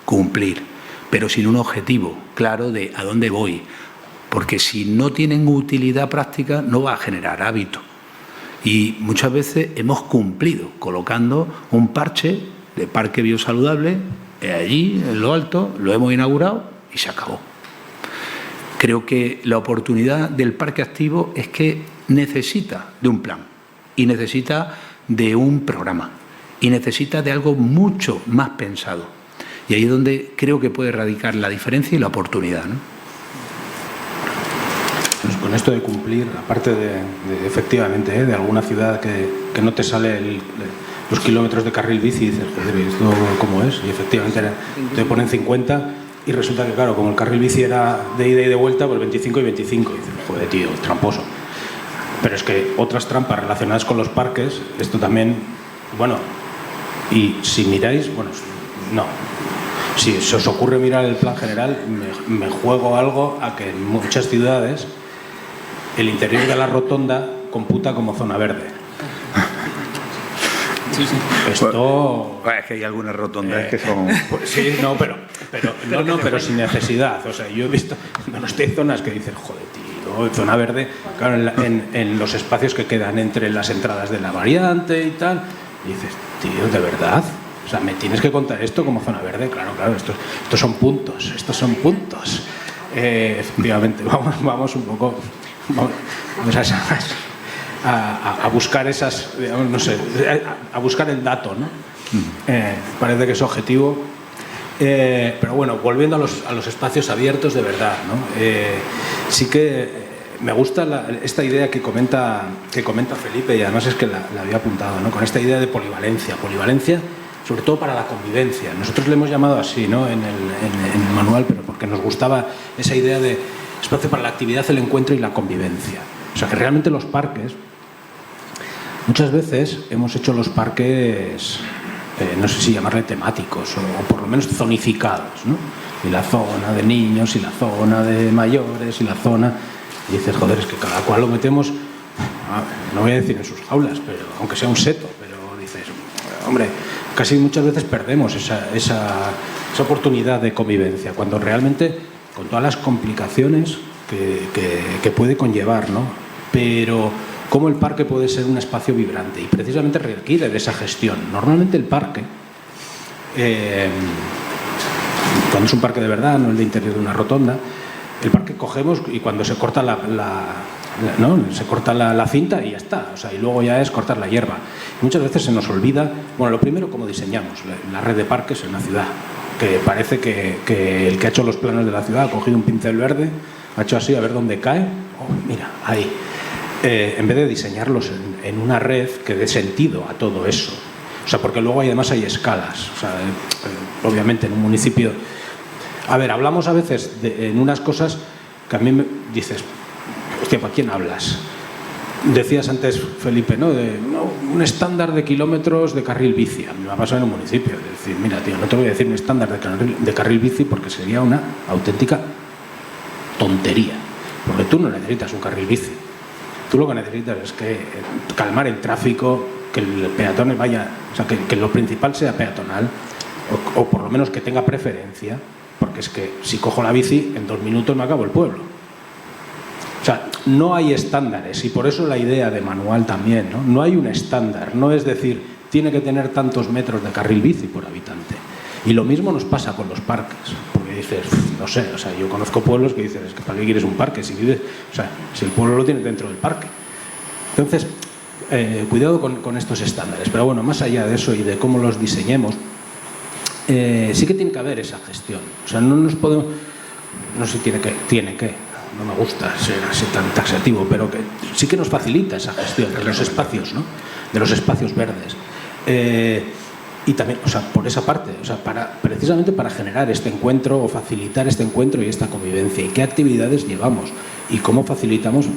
cumplir, pero sin un objetivo claro de a dónde voy, porque si no tienen utilidad práctica no va a generar hábito. Y muchas veces hemos cumplido colocando un parche de parque biosaludable allí, en lo alto, lo hemos inaugurado y se acabó. Creo que la oportunidad del parque activo es que necesita de un plan y necesita de un programa y necesita de algo mucho más pensado. Y ahí es donde creo que puede radicar la diferencia y la oportunidad, ¿no? Pues con esto de cumplir, aparte de efectivamente, de alguna ciudad que no te sale los kilómetros de carril bici y dices, joder, ¿esto cómo es? Y efectivamente te ponen 50 y resulta que, claro, como el carril bici era de ida y de vuelta, pues 25 y 25. Y dices, joder, tío, tramposo. Pero es que otras trampas relacionadas con los parques, esto también, bueno, y si miráis, bueno, no. Si se os ocurre mirar el plan general, me juego algo a que en muchas ciudades el interior de la rotonda computa como zona verde. Sí, sí. Esto... Bueno, es que hay algunas rotondas que son... Pues sí, pero sin necesidad. O sea, yo he visto hay zonas que dicen, joder, tío, zona verde, claro, en los espacios que quedan entre las entradas de la variante y tal, y dices, tío, ¿de verdad? O sea, ¿me tienes que contar esto como zona verde? Claro, estos son puntos, efectivamente, vamos un poco... Vamos a buscar esas, digamos, no sé, a buscar el dato, ¿no? Parece que es objetivo. Pero bueno, volviendo a los espacios abiertos de verdad, ¿no? Sí que me gusta esta idea que comenta Felipe, y además es que la había apuntado, ¿no? Con esta idea de polivalencia, sobre todo para la convivencia. Nosotros le hemos llamado así, ¿no? en el manual, pero porque nos gustaba esa idea de espacio para la actividad, el encuentro y la convivencia. O sea, que realmente los parques, muchas veces hemos hecho los parques, no sé si llamarle temáticos, o por lo menos zonificados, ¿no? Y la zona de niños, y la zona de mayores, y la zona... Y dices, joder, es que cada cual lo metemos, no voy a decir en sus jaulas, pero aunque sea un seto, pero dices, hombre, casi muchas veces perdemos esa oportunidad de convivencia, cuando realmente, con todas las complicaciones que puede conllevar, ¿no? Pero cómo el parque puede ser un espacio vibrante, y precisamente requiere de esa gestión. Normalmente el parque, cuando es un parque de verdad, no el de interior de una rotonda, el parque cogemos y cuando se corta se corta la cinta y ya está, o sea, y luego ya es cortar la hierba. Muchas veces se nos olvida, bueno, lo primero, cómo diseñamos la red de parques en la ciudad, que parece que el que ha hecho los planos de la ciudad ha cogido un pincel verde, ha hecho así a ver dónde cae, mira, ahí, en vez de diseñarlos en una red que dé sentido a todo eso. O sea, porque luego además hay escalas, o sea, obviamente en un municipio... A ver, hablamos a veces en unas cosas que a mí me dices, hostia, ¿para quién hablas? Decías antes, Felipe, ¿no? Un estándar de kilómetros de carril bici. A mí me ha pasado en un municipio. Es decir, mira, tío, no te voy a decir un estándar de carril bici porque sería una auténtica tontería. Porque tú no necesitas un carril bici. Tú lo que necesitas es que calmar el tráfico, que el peatón vaya... O sea, que lo principal sea peatonal, o por lo menos que tenga preferencia. Porque es que si cojo la bici, en 2 minutos me acabo el pueblo. O sea, no hay estándares, y por eso la idea de manual también, ¿no? No hay un estándar, no es decir, tiene que tener tantos metros de carril bici por habitante. Y lo mismo nos pasa con los parques, porque dices, no sé, o sea, yo conozco pueblos que dices, es que ¿para qué quieres un parque? Si vives, o sea, si el pueblo lo tiene dentro del parque. Entonces, cuidado con estos estándares, pero bueno, más allá de eso y de cómo los diseñemos, sí que tiene que haber esa gestión. O sea, no nos podemos... No sé, tiene que... No me gusta ser así tan taxativo, pero que sí que nos facilita esa gestión de los espacios, ¿no? De los espacios verdes. Y también, o sea, por esa parte, o sea, precisamente para generar este encuentro o facilitar este encuentro y esta convivencia. ¿Y qué actividades llevamos? Y cómo facilitamos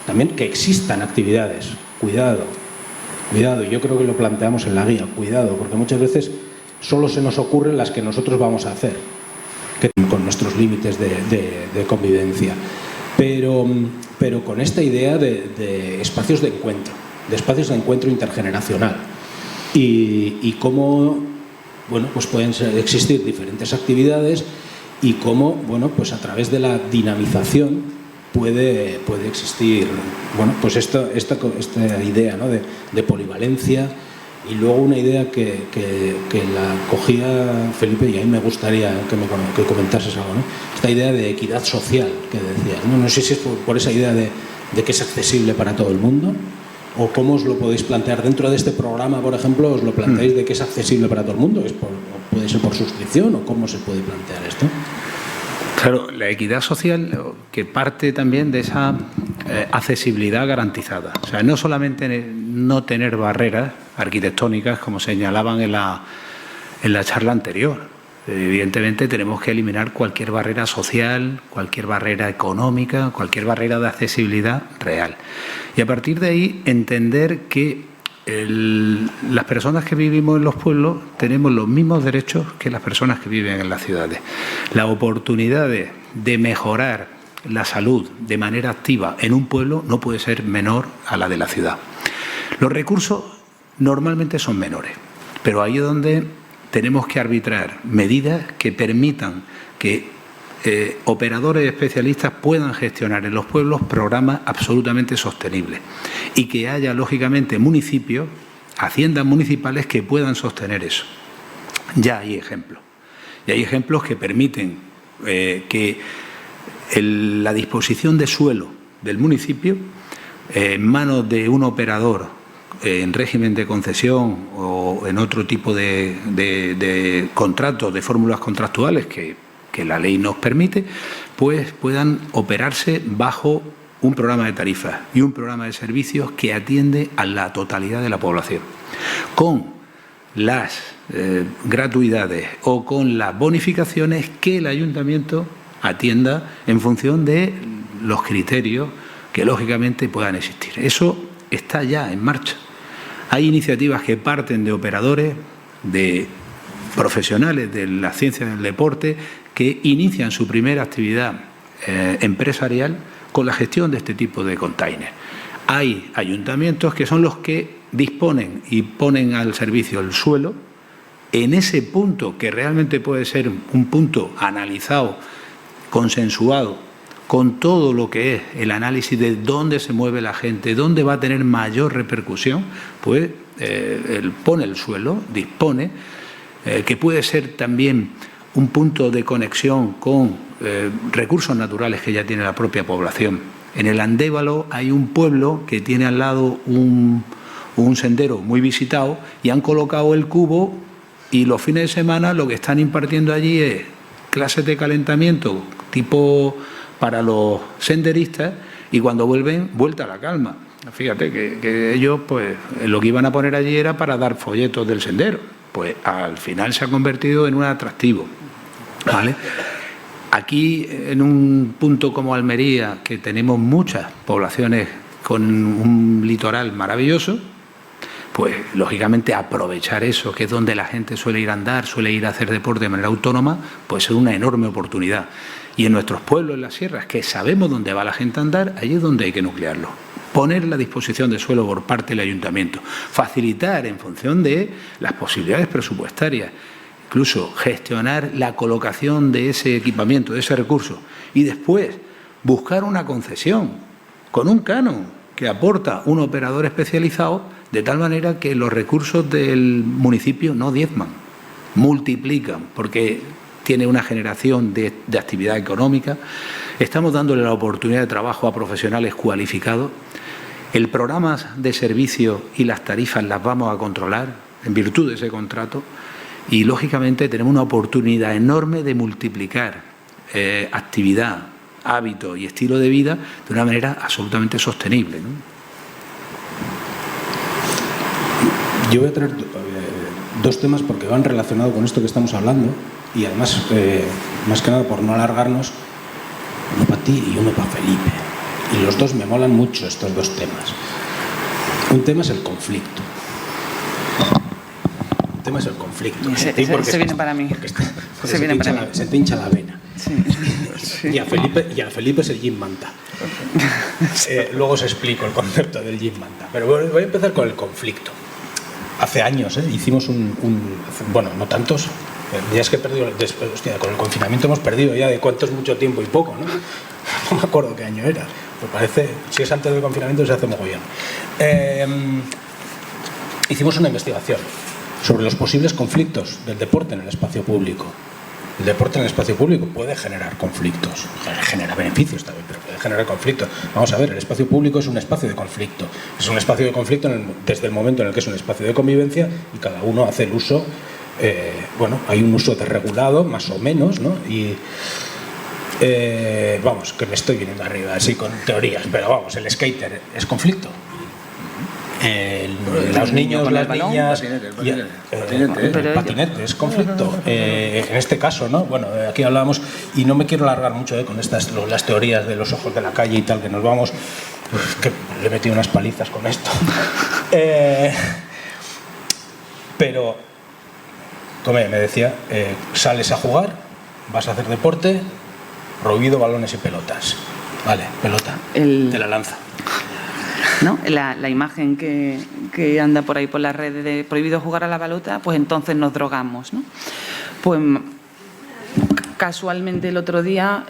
también que existan actividades. Cuidado, yo creo que lo planteamos en la guía, cuidado, porque muchas veces solo se nos ocurren las que nosotros vamos a hacer, con nuestros límites de convivencia. Pero con esta idea de espacios de encuentro intergeneracional y cómo, bueno, pues pueden existir diferentes actividades y cómo, bueno, pues a través de la dinamización puede existir, bueno, pues esta idea, ¿no? de polivalencia. Y luego una idea que la cogía Felipe, y a mí me gustaría que comentases algo, ¿no? Esta idea de equidad social que decías, ¿no? No sé si es por esa idea de que es accesible para todo el mundo, o cómo os lo podéis plantear dentro de este programa, por ejemplo, os lo planteáis de que es accesible para todo el mundo, o puede ser por suscripción, o cómo se puede plantear esto. Claro, la equidad social que parte también de esa accesibilidad garantizada. O sea, no solamente no tener barreras arquitectónicas, como señalaban en la charla anterior, Evidentemente tenemos que eliminar cualquier barrera social, cualquier barrera económica, cualquier barrera de accesibilidad real. Y a partir de ahí entender que las personas que vivimos en los pueblos tenemos los mismos derechos que las personas que viven en las ciudades. Las oportunidades de mejorar la salud de manera activa en un pueblo no puede ser menor a la de la ciudad. Los recursos normalmente son menores, pero ahí es donde tenemos que arbitrar medidas que permitan que operadores especialistas puedan gestionar en los pueblos programas absolutamente sostenibles y que haya, lógicamente, municipios, haciendas municipales que puedan sostener eso. Ya hay ejemplos. Y hay ejemplos que permiten que la disposición de suelo del municipio en manos de un operador en régimen de concesión o en otro tipo de contratos, de fórmulas contractuales que la ley nos permite, pues puedan operarse bajo un programa de tarifas y un programa de servicios que atiende a la totalidad de la población. Con las gratuidades o con las bonificaciones que el ayuntamiento atienda en función de los criterios que lógicamente puedan existir. Eso está ya en marcha. Hay iniciativas que parten de operadores, de profesionales de la ciencia del deporte, que inician su primera actividad empresarial con la gestión de este tipo de containers. Hay ayuntamientos que son los que disponen y ponen al servicio el suelo en ese punto que realmente puede ser un punto analizado, consensuado, con todo lo que es el análisis de dónde se mueve la gente, dónde va a tener mayor repercusión, pues él pone el suelo, dispone, que puede ser también un punto de conexión con recursos naturales que ya tiene la propia población. En el Andévalo hay un pueblo que tiene al lado un sendero muy visitado y han colocado el cubo y los fines de semana lo que están impartiendo allí es clases de calentamiento tipo para los senderistas y cuando vuelven, vuelta a la calma. Fíjate que ellos, pues, lo que iban a poner allí era para dar folletos del sendero. Pues al final se ha convertido en un atractivo, ¿vale? Aquí, en un punto como Almería, que tenemos muchas poblaciones con un litoral maravilloso, pues lógicamente aprovechar eso, que es donde la gente suele ir a andar, suele ir a hacer deporte de manera autónoma, puede ser una enorme oportunidad. Y en nuestros pueblos, en las sierras, que sabemos dónde va la gente a andar, allí es donde hay que nuclearlo. Poner la disposición de suelo por parte del ayuntamiento, facilitar en función de las posibilidades presupuestarias, incluso gestionar la colocación de ese equipamiento, de ese recurso, y después buscar una concesión con un canon que aporta un operador especializado, de tal manera que los recursos del municipio no diezman, multiplican, porque tiene una generación de actividad económica. Estamos dándole la oportunidad de trabajo a profesionales cualificados. El programa de servicios y las tarifas las vamos a controlar en virtud de ese contrato y, lógicamente, tenemos una oportunidad enorme de multiplicar actividad, hábito y estilo de vida de una manera absolutamente sostenible, ¿no? Yo voy a traer dos temas porque van relacionados con esto que estamos hablando y además, más que nada por no alargarnos, uno para ti y uno para Felipe. Y los dos me molan mucho estos dos temas. Un tema es el conflicto. Un tema es el conflicto. Se viene para mí. Se te hincha la vena. Sí. Sí. Y a Felipe es el Jim Manta. Luego os explico el concepto del Jim Manta. Pero voy a empezar con el conflicto. Hace años hicimos bueno, no tantos. Ya es que he perdido, hostia, con el confinamiento hemos perdido ya de cuánto es mucho tiempo y poco, ¿no? No me acuerdo qué año era. Me parece, si es antes del confinamiento se hace mogollón. Hicimos una investigación sobre los posibles conflictos del deporte en el espacio público. El deporte en el espacio público puede generar conflictos, genera beneficios también, pero puede generar conflictos. Vamos a ver, el espacio público es un espacio de conflicto. Es un espacio de conflicto desde el momento en el que es un espacio de convivencia y cada uno hace el uso. Bueno, hay un uso desregulado, más o menos, ¿no? Y vamos, que me estoy viniendo arriba, así con teorías, pero vamos, el skater es conflicto. los niños, con las el balón. niñas... Patinete. Es conflicto. En este caso, ¿no? Bueno, aquí hablábamos, y no me quiero alargar mucho con las teorías de los ojos de la calle y tal, que nos vamos... que le he metido unas palizas con esto. Pero, como me decía, sales a jugar, vas a hacer deporte, prohibido balones y pelotas. Vale, pelota, te la lanza. ¿No? La imagen que anda por ahí por las redes de prohibido jugar a la pelota, pues entonces nos drogamos, ¿no? Pues casualmente el otro día,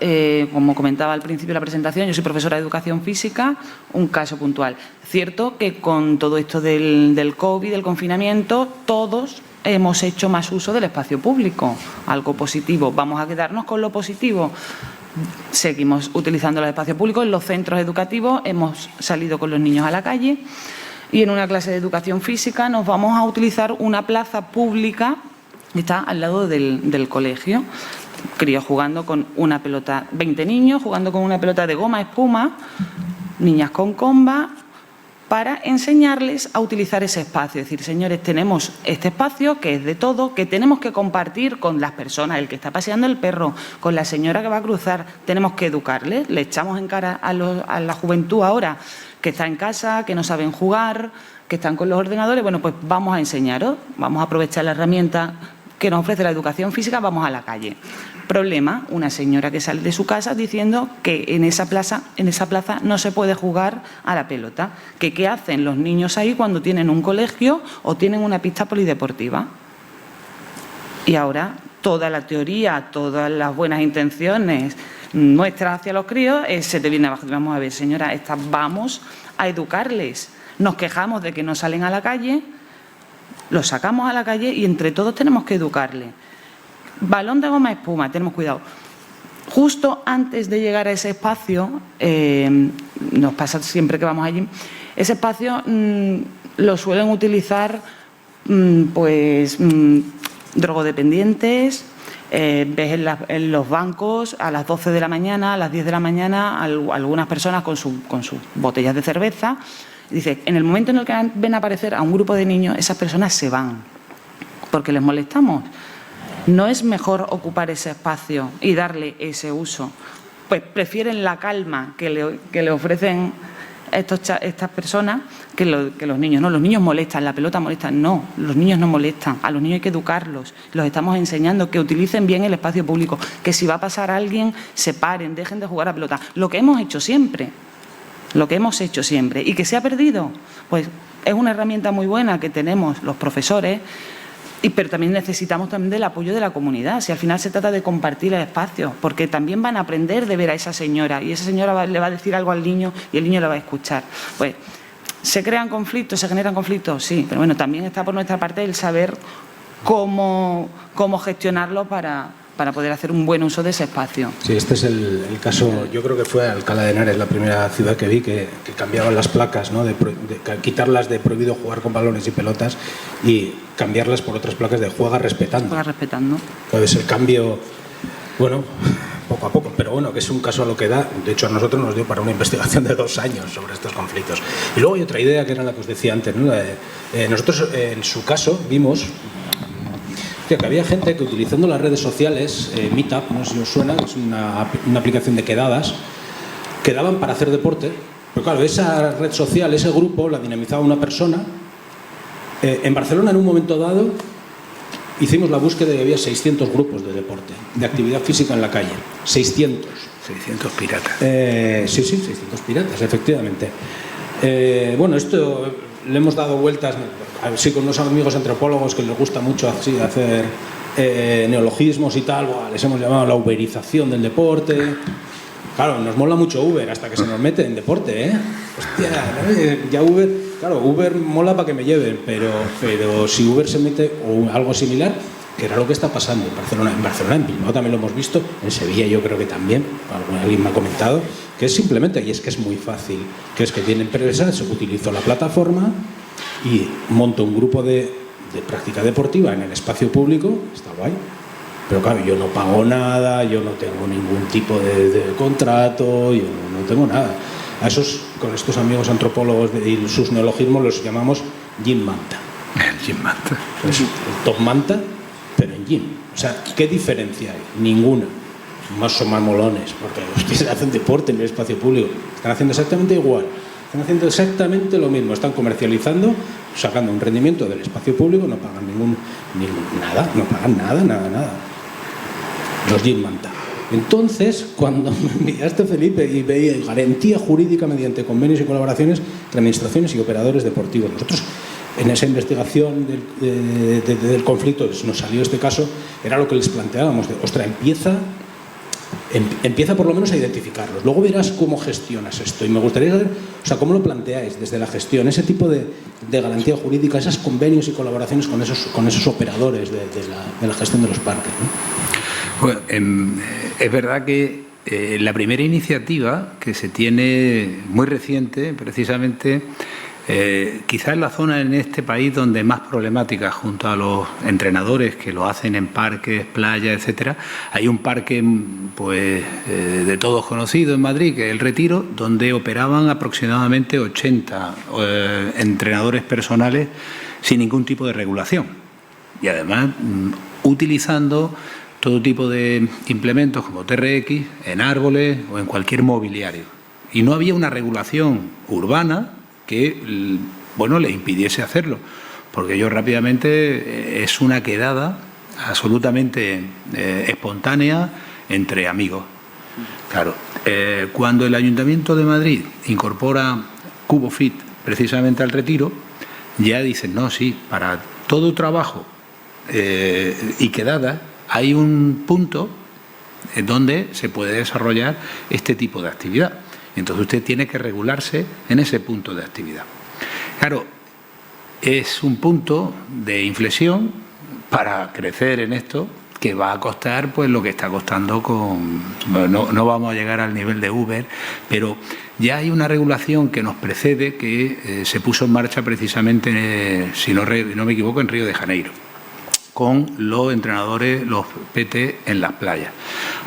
como comentaba al principio de la presentación, yo soy profesora de educación física, un caso puntual. Cierto que con todo esto del COVID, del confinamiento, todos hemos hecho más uso del espacio público, algo positivo. Vamos a quedarnos con lo positivo. Seguimos utilizando el espacio público en los centros educativos, hemos salido con los niños a la calle y en una clase de educación física nos vamos a utilizar una plaza pública que está al lado del colegio. Críos jugando con una pelota, 20 niños jugando con una pelota de goma espuma, niñas con comba, para enseñarles a utilizar ese espacio. Es decir, señores, tenemos este espacio que es de todo, que tenemos que compartir con las personas, el que está paseando el perro, con la señora que va a cruzar, tenemos que educarles. Le echamos en cara a la juventud ahora que está en casa, que no saben jugar, que están con los ordenadores. Bueno, pues vamos a enseñaros, vamos a aprovechar la herramienta que nos ofrece la educación física, vamos a la calle. Problema, una señora que sale de su casa diciendo que en esa plaza no se puede jugar a la pelota. Que ¿qué hacen los niños ahí cuando tienen un colegio o tienen una pista polideportiva? Y ahora toda la teoría, todas las buenas intenciones nuestras hacia los críos, se te viene abajo. Vamos a ver, señora, vamos a educarles. Nos quejamos de que no salen a la calle, los sacamos a la calle y entre todos tenemos que educarles. Balón de goma espuma, tenemos cuidado. Justo antes de llegar a ese espacio, nos pasa siempre que vamos allí, ese espacio lo suelen utilizar drogodependientes, ves en los bancos a las 12 de la mañana, a las 10 de la mañana, algunas personas con sus botellas de cerveza. Dice, en el momento en el que ven aparecer a un grupo de niños, esas personas se van porque les molestamos. ¿No es mejor ocupar ese espacio y darle ese uso? Pues prefieren la calma que le ofrecen estas personas que los niños. No, los niños molestan, la pelota molesta. No, los niños no molestan. A los niños hay que educarlos. Los estamos enseñando que utilicen bien el espacio público, que si va a pasar alguien, se paren, dejen de jugar a pelota. Lo que hemos hecho siempre y que se ha perdido, pues es una herramienta muy buena que tenemos los profesores. Pero también necesitamos también del apoyo de la comunidad. Si al final se trata de compartir el espacio, porque también van a aprender de ver a esa señora y esa señora le va a decir algo al niño y el niño le va a escuchar. Pues, ¿se crean conflictos? ¿Se generan conflictos? Sí, pero bueno, también está por nuestra parte el saber cómo gestionarlo para poder hacer un buen uso de ese espacio. Sí, este es el caso, yo creo que fue Alcalá de Henares la primera ciudad que vi que cambiaban las placas, ¿no? de quitarlas de prohibido jugar con balones y pelotas y cambiarlas por otras placas de juega respetando. Juega respetando. Entonces el cambio, bueno, poco a poco, pero bueno, que es un caso a lo que da. De hecho, a nosotros nos dio para una investigación de 2 años sobre estos conflictos. Y luego hay otra idea que era la que os decía antes, ¿no? Nosotros en su caso vimos que había gente que utilizando las redes sociales, Meetup, no sé si os suena, es una aplicación de quedadas, quedaban para hacer deporte, pero claro, esa red social, ese grupo, la dinamizaba una persona. En Barcelona, en un momento dado, hicimos la búsqueda y había 600 grupos de deporte, de actividad física en la calle. 600. 600 piratas. Sí, 600 piratas, efectivamente. Bueno, esto le hemos dado vueltas, sí, con unos amigos antropólogos que les gusta mucho así hacer neologismos y tal, les hemos llamado la uberización del deporte. Claro, nos mola mucho Uber hasta que se nos mete en deporte, ¿eh? Hostia, ya Uber, claro, Uber mola para que me lleven, pero si Uber se mete o algo similar, que era lo que está pasando en Barcelona, en Bilbao también lo hemos visto, en Sevilla yo creo que también, alguien me ha comentado, que es simplemente, y es que es muy fácil, que es que tiene empresas, utilizo la plataforma y monto un grupo de práctica deportiva en el espacio público, está guay, pero claro, yo no pago nada, yo no tengo ningún tipo de contrato, yo no tengo nada. A esos, con estos amigos antropólogos y sus neologismos, los llamamos gym manta. El gym manta. Pues el top manta, pero en gym. O sea, ¿qué diferencia hay? Ninguna. Más son más molones, porque ustedes hacen deporte en el espacio público. Están haciendo exactamente igual. Están haciendo exactamente lo mismo. Están comercializando, sacando un rendimiento del espacio público, no pagan nada, no pagan nada. Los gym manta. Entonces, cuando me enviaste, Felipe, y veía garantía jurídica mediante convenios y colaboraciones entre administraciones y operadores deportivos. Nosotros, en esa investigación del conflicto, nos salió este caso, era lo que les planteábamos, de, ostras, empieza por lo menos a identificarlos. Luego verás cómo gestionas esto. Y me gustaría saber, o sea, cómo lo planteáis desde la gestión, ese tipo de garantía jurídica, esos convenios y colaboraciones con esos operadores de la gestión de los parques, ¿no? Bueno, es verdad que la primera iniciativa que se tiene muy reciente, precisamente, quizás es la zona en este país donde más problemática, junto a los entrenadores que lo hacen en parques, playas, etcétera. Hay un parque pues de todos conocido en Madrid, que es el Retiro, donde operaban aproximadamente 80 entrenadores personales sin ningún tipo de regulación. Y además utilizando todo tipo de implementos como TRX en árboles o en cualquier mobiliario. Y no había una regulación urbana que, bueno, le impidiese hacerlo, porque ello rápidamente es una quedada absolutamente espontánea entre amigos. Claro, cuando el Ayuntamiento de Madrid incorpora CuboFit precisamente al Retiro, ya dicen, no, sí, para todo trabajo y quedada, hay un punto donde se puede desarrollar este tipo de actividad. Entonces usted tiene que regularse en ese punto de actividad. Claro, es un punto de inflexión para crecer en esto que va a costar pues lo que está costando con... Bueno, no vamos a llegar al nivel de Uber, pero ya hay una regulación que nos precede que se puso en marcha precisamente, si no me equivoco, en Río de Janeiro, con los entrenadores, los PT en las playas.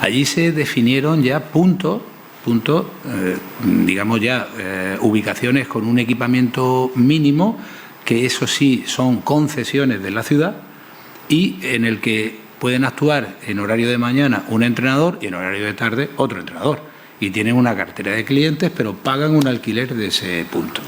Allí se definieron ya digamos ya, ubicaciones con un equipamiento mínimo, que eso sí son concesiones de la ciudad, y en el que pueden actuar en horario de mañana un entrenador y en horario de tarde otro entrenador. Y tienen una cartera de clientes, pero pagan un alquiler de ese punto.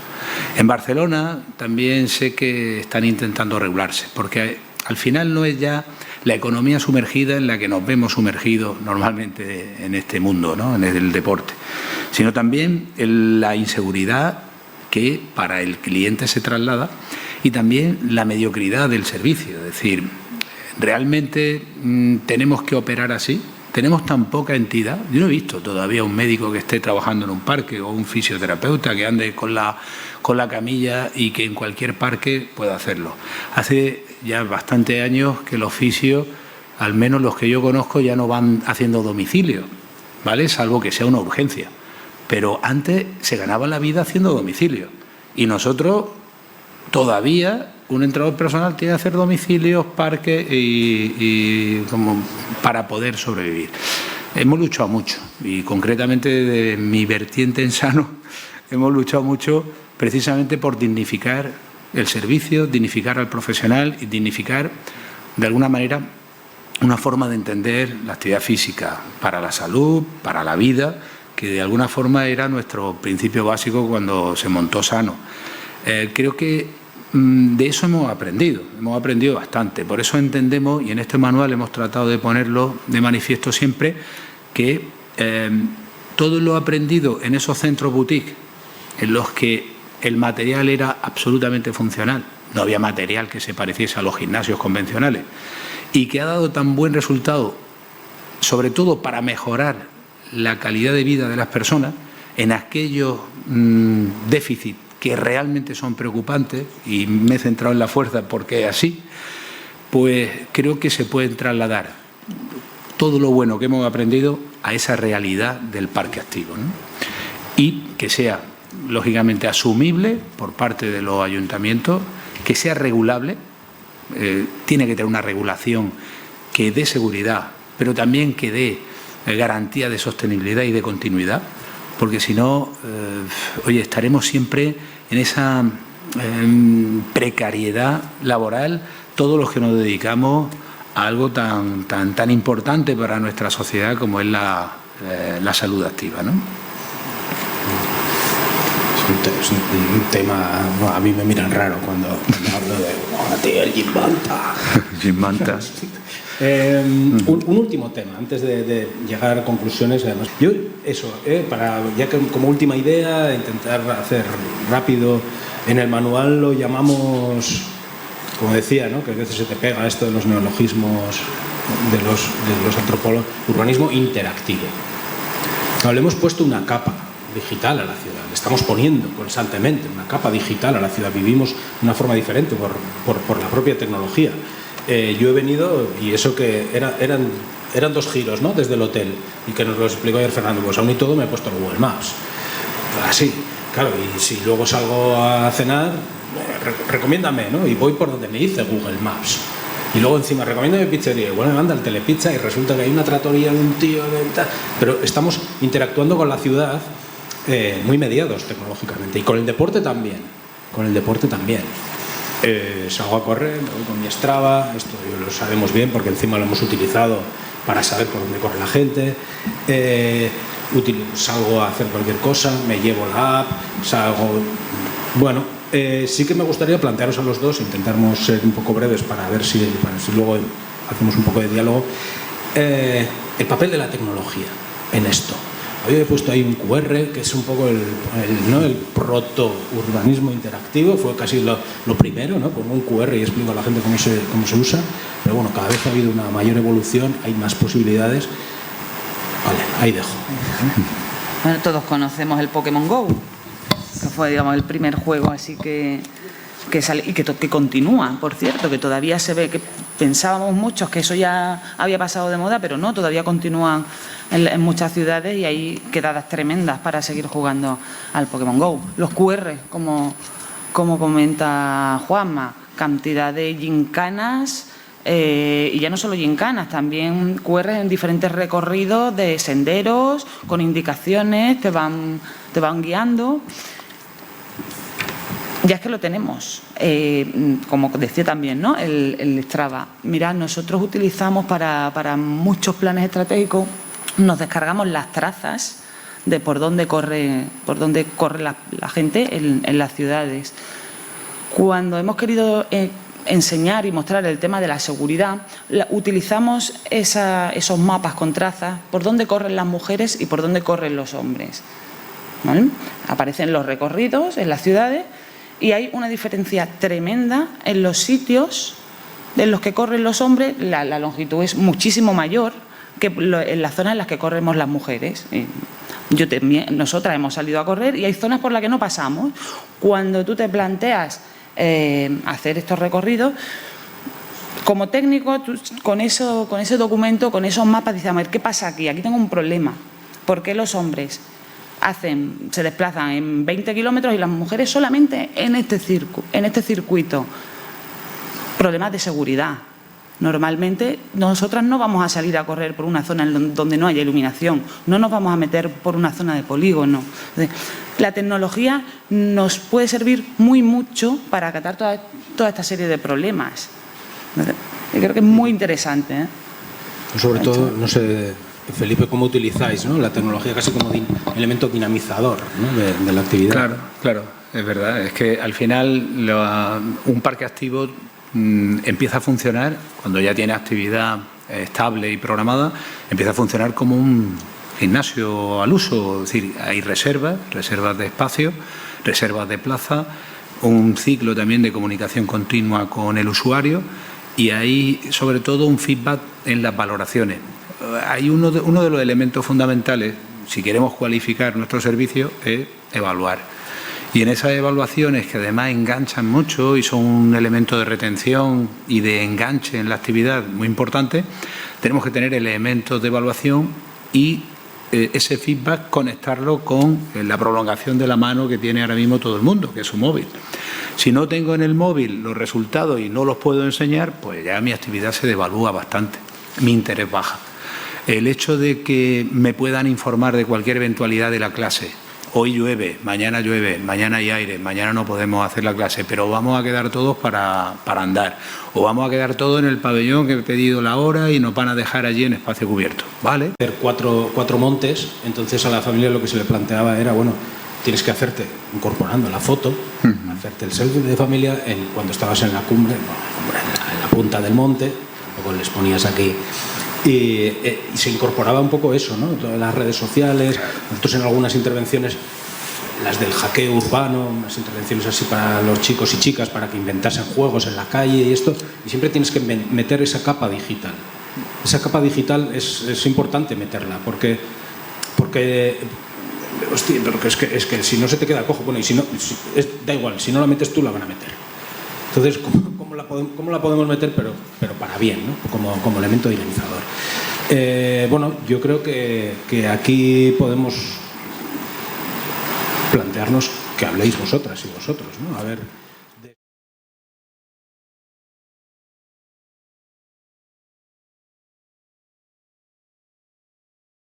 En Barcelona también sé que están intentando regularse, porque al final no es ya la economía sumergida en la que nos vemos sumergidos normalmente en este mundo, ¿no?, en el deporte, sino también en la inseguridad que para el cliente se traslada y también la mediocridad del servicio. Es decir, ¿realmente tenemos que operar así? ¿Tenemos tan poca entidad? Yo no he visto todavía un médico que esté trabajando en un parque o un fisioterapeuta que ande con la camilla y que en cualquier parque pueda hacerlo. Hace ya bastantes años que los fisios, al menos los que yo conozco, ya no van haciendo domicilio, ¿vale? Salvo que sea una urgencia. Pero antes se ganaba la vida haciendo domicilio. Y nosotros todavía, un entrenador personal tiene que hacer domicilios, parques y como para poder sobrevivir. Hemos luchado mucho y concretamente de mi vertiente en Sano hemos luchado mucho precisamente por dignificar el servicio, dignificar al profesional y dignificar de alguna manera una forma de entender la actividad física para la salud, para la vida, que de alguna forma era nuestro principio básico cuando se montó Sano. Creo que de eso hemos aprendido bastante. Por eso entendemos, y en este manual hemos tratado de ponerlo de manifiesto siempre, que todo lo aprendido en esos centros boutique, en los que el material era absolutamente funcional, no había material que se pareciese a los gimnasios convencionales, y que ha dado tan buen resultado, sobre todo para mejorar la calidad de vida de las personas, en aquellos déficits que realmente son preocupantes, y me he centrado en la fuerza porque es así, pues creo que se pueden trasladar todo lo bueno que hemos aprendido a esa realidad del parque activo, ¿no? Y que sea, lógicamente, asumible por parte de los ayuntamientos, que sea regulable, tiene que tener una regulación que dé seguridad, pero también que dé garantía de sostenibilidad y de continuidad, porque si no, oye, estaremos siempre en esa precariedad laboral todos los que nos dedicamos a algo tan importante para nuestra sociedad como es la salud activa, ¿no? Es un tema... Bueno, a mí me miran raro cuando hablo de el Jim Manta. Jim Manta. Un último tema, antes de llegar a conclusiones. Además, yo, ya que como última idea, intentar hacer rápido, en el manual lo llamamos, como decía, ¿no?, que a veces se te pega esto de los neologismos de los antropólogos, urbanismo interactivo. No, le hemos puesto una capa digital a la ciudad, le estamos poniendo constantemente una capa digital a la ciudad, vivimos de una forma diferente por la propia tecnología. Yo he venido, y eso que eran 2 giros, ¿no?, desde el hotel, y que nos lo explicó ayer Fernando, pues aún y todo me he puesto el Google Maps. Así, claro, y si luego salgo a cenar, recomiéndame, ¿no?, y voy por donde me dice Google Maps. Y luego encima, recomiéndame pizzería, igual me manda el Telepizza y resulta que hay una trattoria de un tío de tal. Pero estamos interactuando con la ciudad muy mediados tecnológicamente, y con el deporte también. Salgo a correr, me voy con mi Strava, esto lo sabemos bien porque encima lo hemos utilizado para saber por dónde corre la gente. Salgo a hacer cualquier cosa, me llevo la app, salgo... Bueno, sí que me gustaría plantearos a los dos, intentamos ser un poco breves para ver si luego hacemos un poco de diálogo, el papel de la tecnología en esto. Yo he puesto ahí un QR, que es un poco el proto-urbanismo interactivo, fue casi lo primero, ¿no? Pongo un QR y explico a la gente cómo se usa, pero bueno, cada vez ha habido una mayor evolución, hay más posibilidades. Vale, ahí dejo. Bueno, todos conocemos el Pokémon GO, que fue, digamos, el primer juego así que sale y que continúa, por cierto, que todavía se ve, que pensábamos muchos que eso ya había pasado de moda, pero no, todavía continúan en muchas ciudades y hay quedadas tremendas para seguir jugando al Pokémon GO. Los QR, como comenta Juanma, cantidad de gincanas, y ya no solo gincanas, también QR en diferentes recorridos de senderos, con indicaciones, te van guiando. Ya es que lo tenemos, como decía también, ¿no?, el Strava. Mirad, nosotros utilizamos para muchos planes estratégicos, nos descargamos las trazas de por dónde corre la gente en las ciudades. Cuando hemos querido enseñar y mostrar el tema de la seguridad, utilizamos esos mapas con trazas por dónde corren las mujeres y por dónde corren los hombres, ¿vale? Aparecen los recorridos en las ciudades y hay una diferencia tremenda en los sitios en los que corren los hombres. La longitud es muchísimo mayor que en las zonas en las que corremos las mujeres. Nosotras hemos salido a correr y hay zonas por las que no pasamos. Cuando tú te planteas hacer estos recorridos, como técnico, tú, con ese documento, con esos mapas, dices, a ver, ¿qué pasa aquí? Aquí tengo un problema. ¿Por qué los hombres se desplazan en 20 kilómetros y las mujeres solamente en este circuito? Problemas de seguridad. Normalmente nosotras no vamos a salir a correr por una zona donde no haya iluminación, no nos vamos a meter por una zona de polígono. La tecnología nos puede servir mucho para acatar toda esta serie de problemas. Yo creo que es muy interesante, ¿eh? Sobre todo, no sé, Felipe, ¿cómo utilizáis, ¿no?, la tecnología casi como elemento dinamizador, ¿no?, de la actividad? Claro, es verdad. Es que al final un parque activo empieza a funcionar cuando ya tiene actividad estable y programada, empieza a funcionar como un gimnasio al uso. Es decir, hay reservas de espacio, reservas de plaza, un ciclo también de comunicación continua con el usuario y hay sobre todo un feedback en las valoraciones. Hay uno de los elementos fundamentales, si queremos cualificar nuestro servicio, es evaluar. Y en esas evaluaciones, que además enganchan mucho y son un elemento de retención y de enganche en la actividad muy importante, tenemos que tener elementos de evaluación y ese feedback conectarlo con la prolongación de la mano que tiene ahora mismo todo el mundo, que es su móvil. Si no tengo en el móvil los resultados y no los puedo enseñar, pues ya mi actividad se devalúa bastante, mi interés baja. El hecho de que me puedan informar de cualquier eventualidad de la clase. Hoy llueve, mañana hay aire, mañana no podemos hacer la clase, pero vamos a quedar todos para andar. O vamos a quedar todos en el pabellón que he pedido la hora y nos van a dejar allí en espacio cubierto, ¿vale? Hacer cuatro montes, entonces a la familia lo que se le planteaba era, bueno, tienes que hacerte, incorporando la foto, hacerte el selfie de familia cuando estabas en la cumbre, en la punta del monte, tampoco les ponías aquí. Y se incorporaba un poco eso, ¿no? Todas las redes sociales, nosotros en algunas intervenciones, las del hackeo urbano, unas intervenciones así para los chicos y chicas, para que inventasen juegos en la calle y esto, y siempre tienes que meter esa capa digital. Esa capa digital es importante meterla, porque hostia, pero es que si no se te queda cojo, bueno, y si no, da igual, si no la metes tú la van a meter. Entonces, ¿cómo la podemos meter? Pero para bien, ¿no? Como elemento dinamizador. Bueno, yo creo que aquí podemos plantearnos que habléis vosotras y vosotros, ¿no? A ver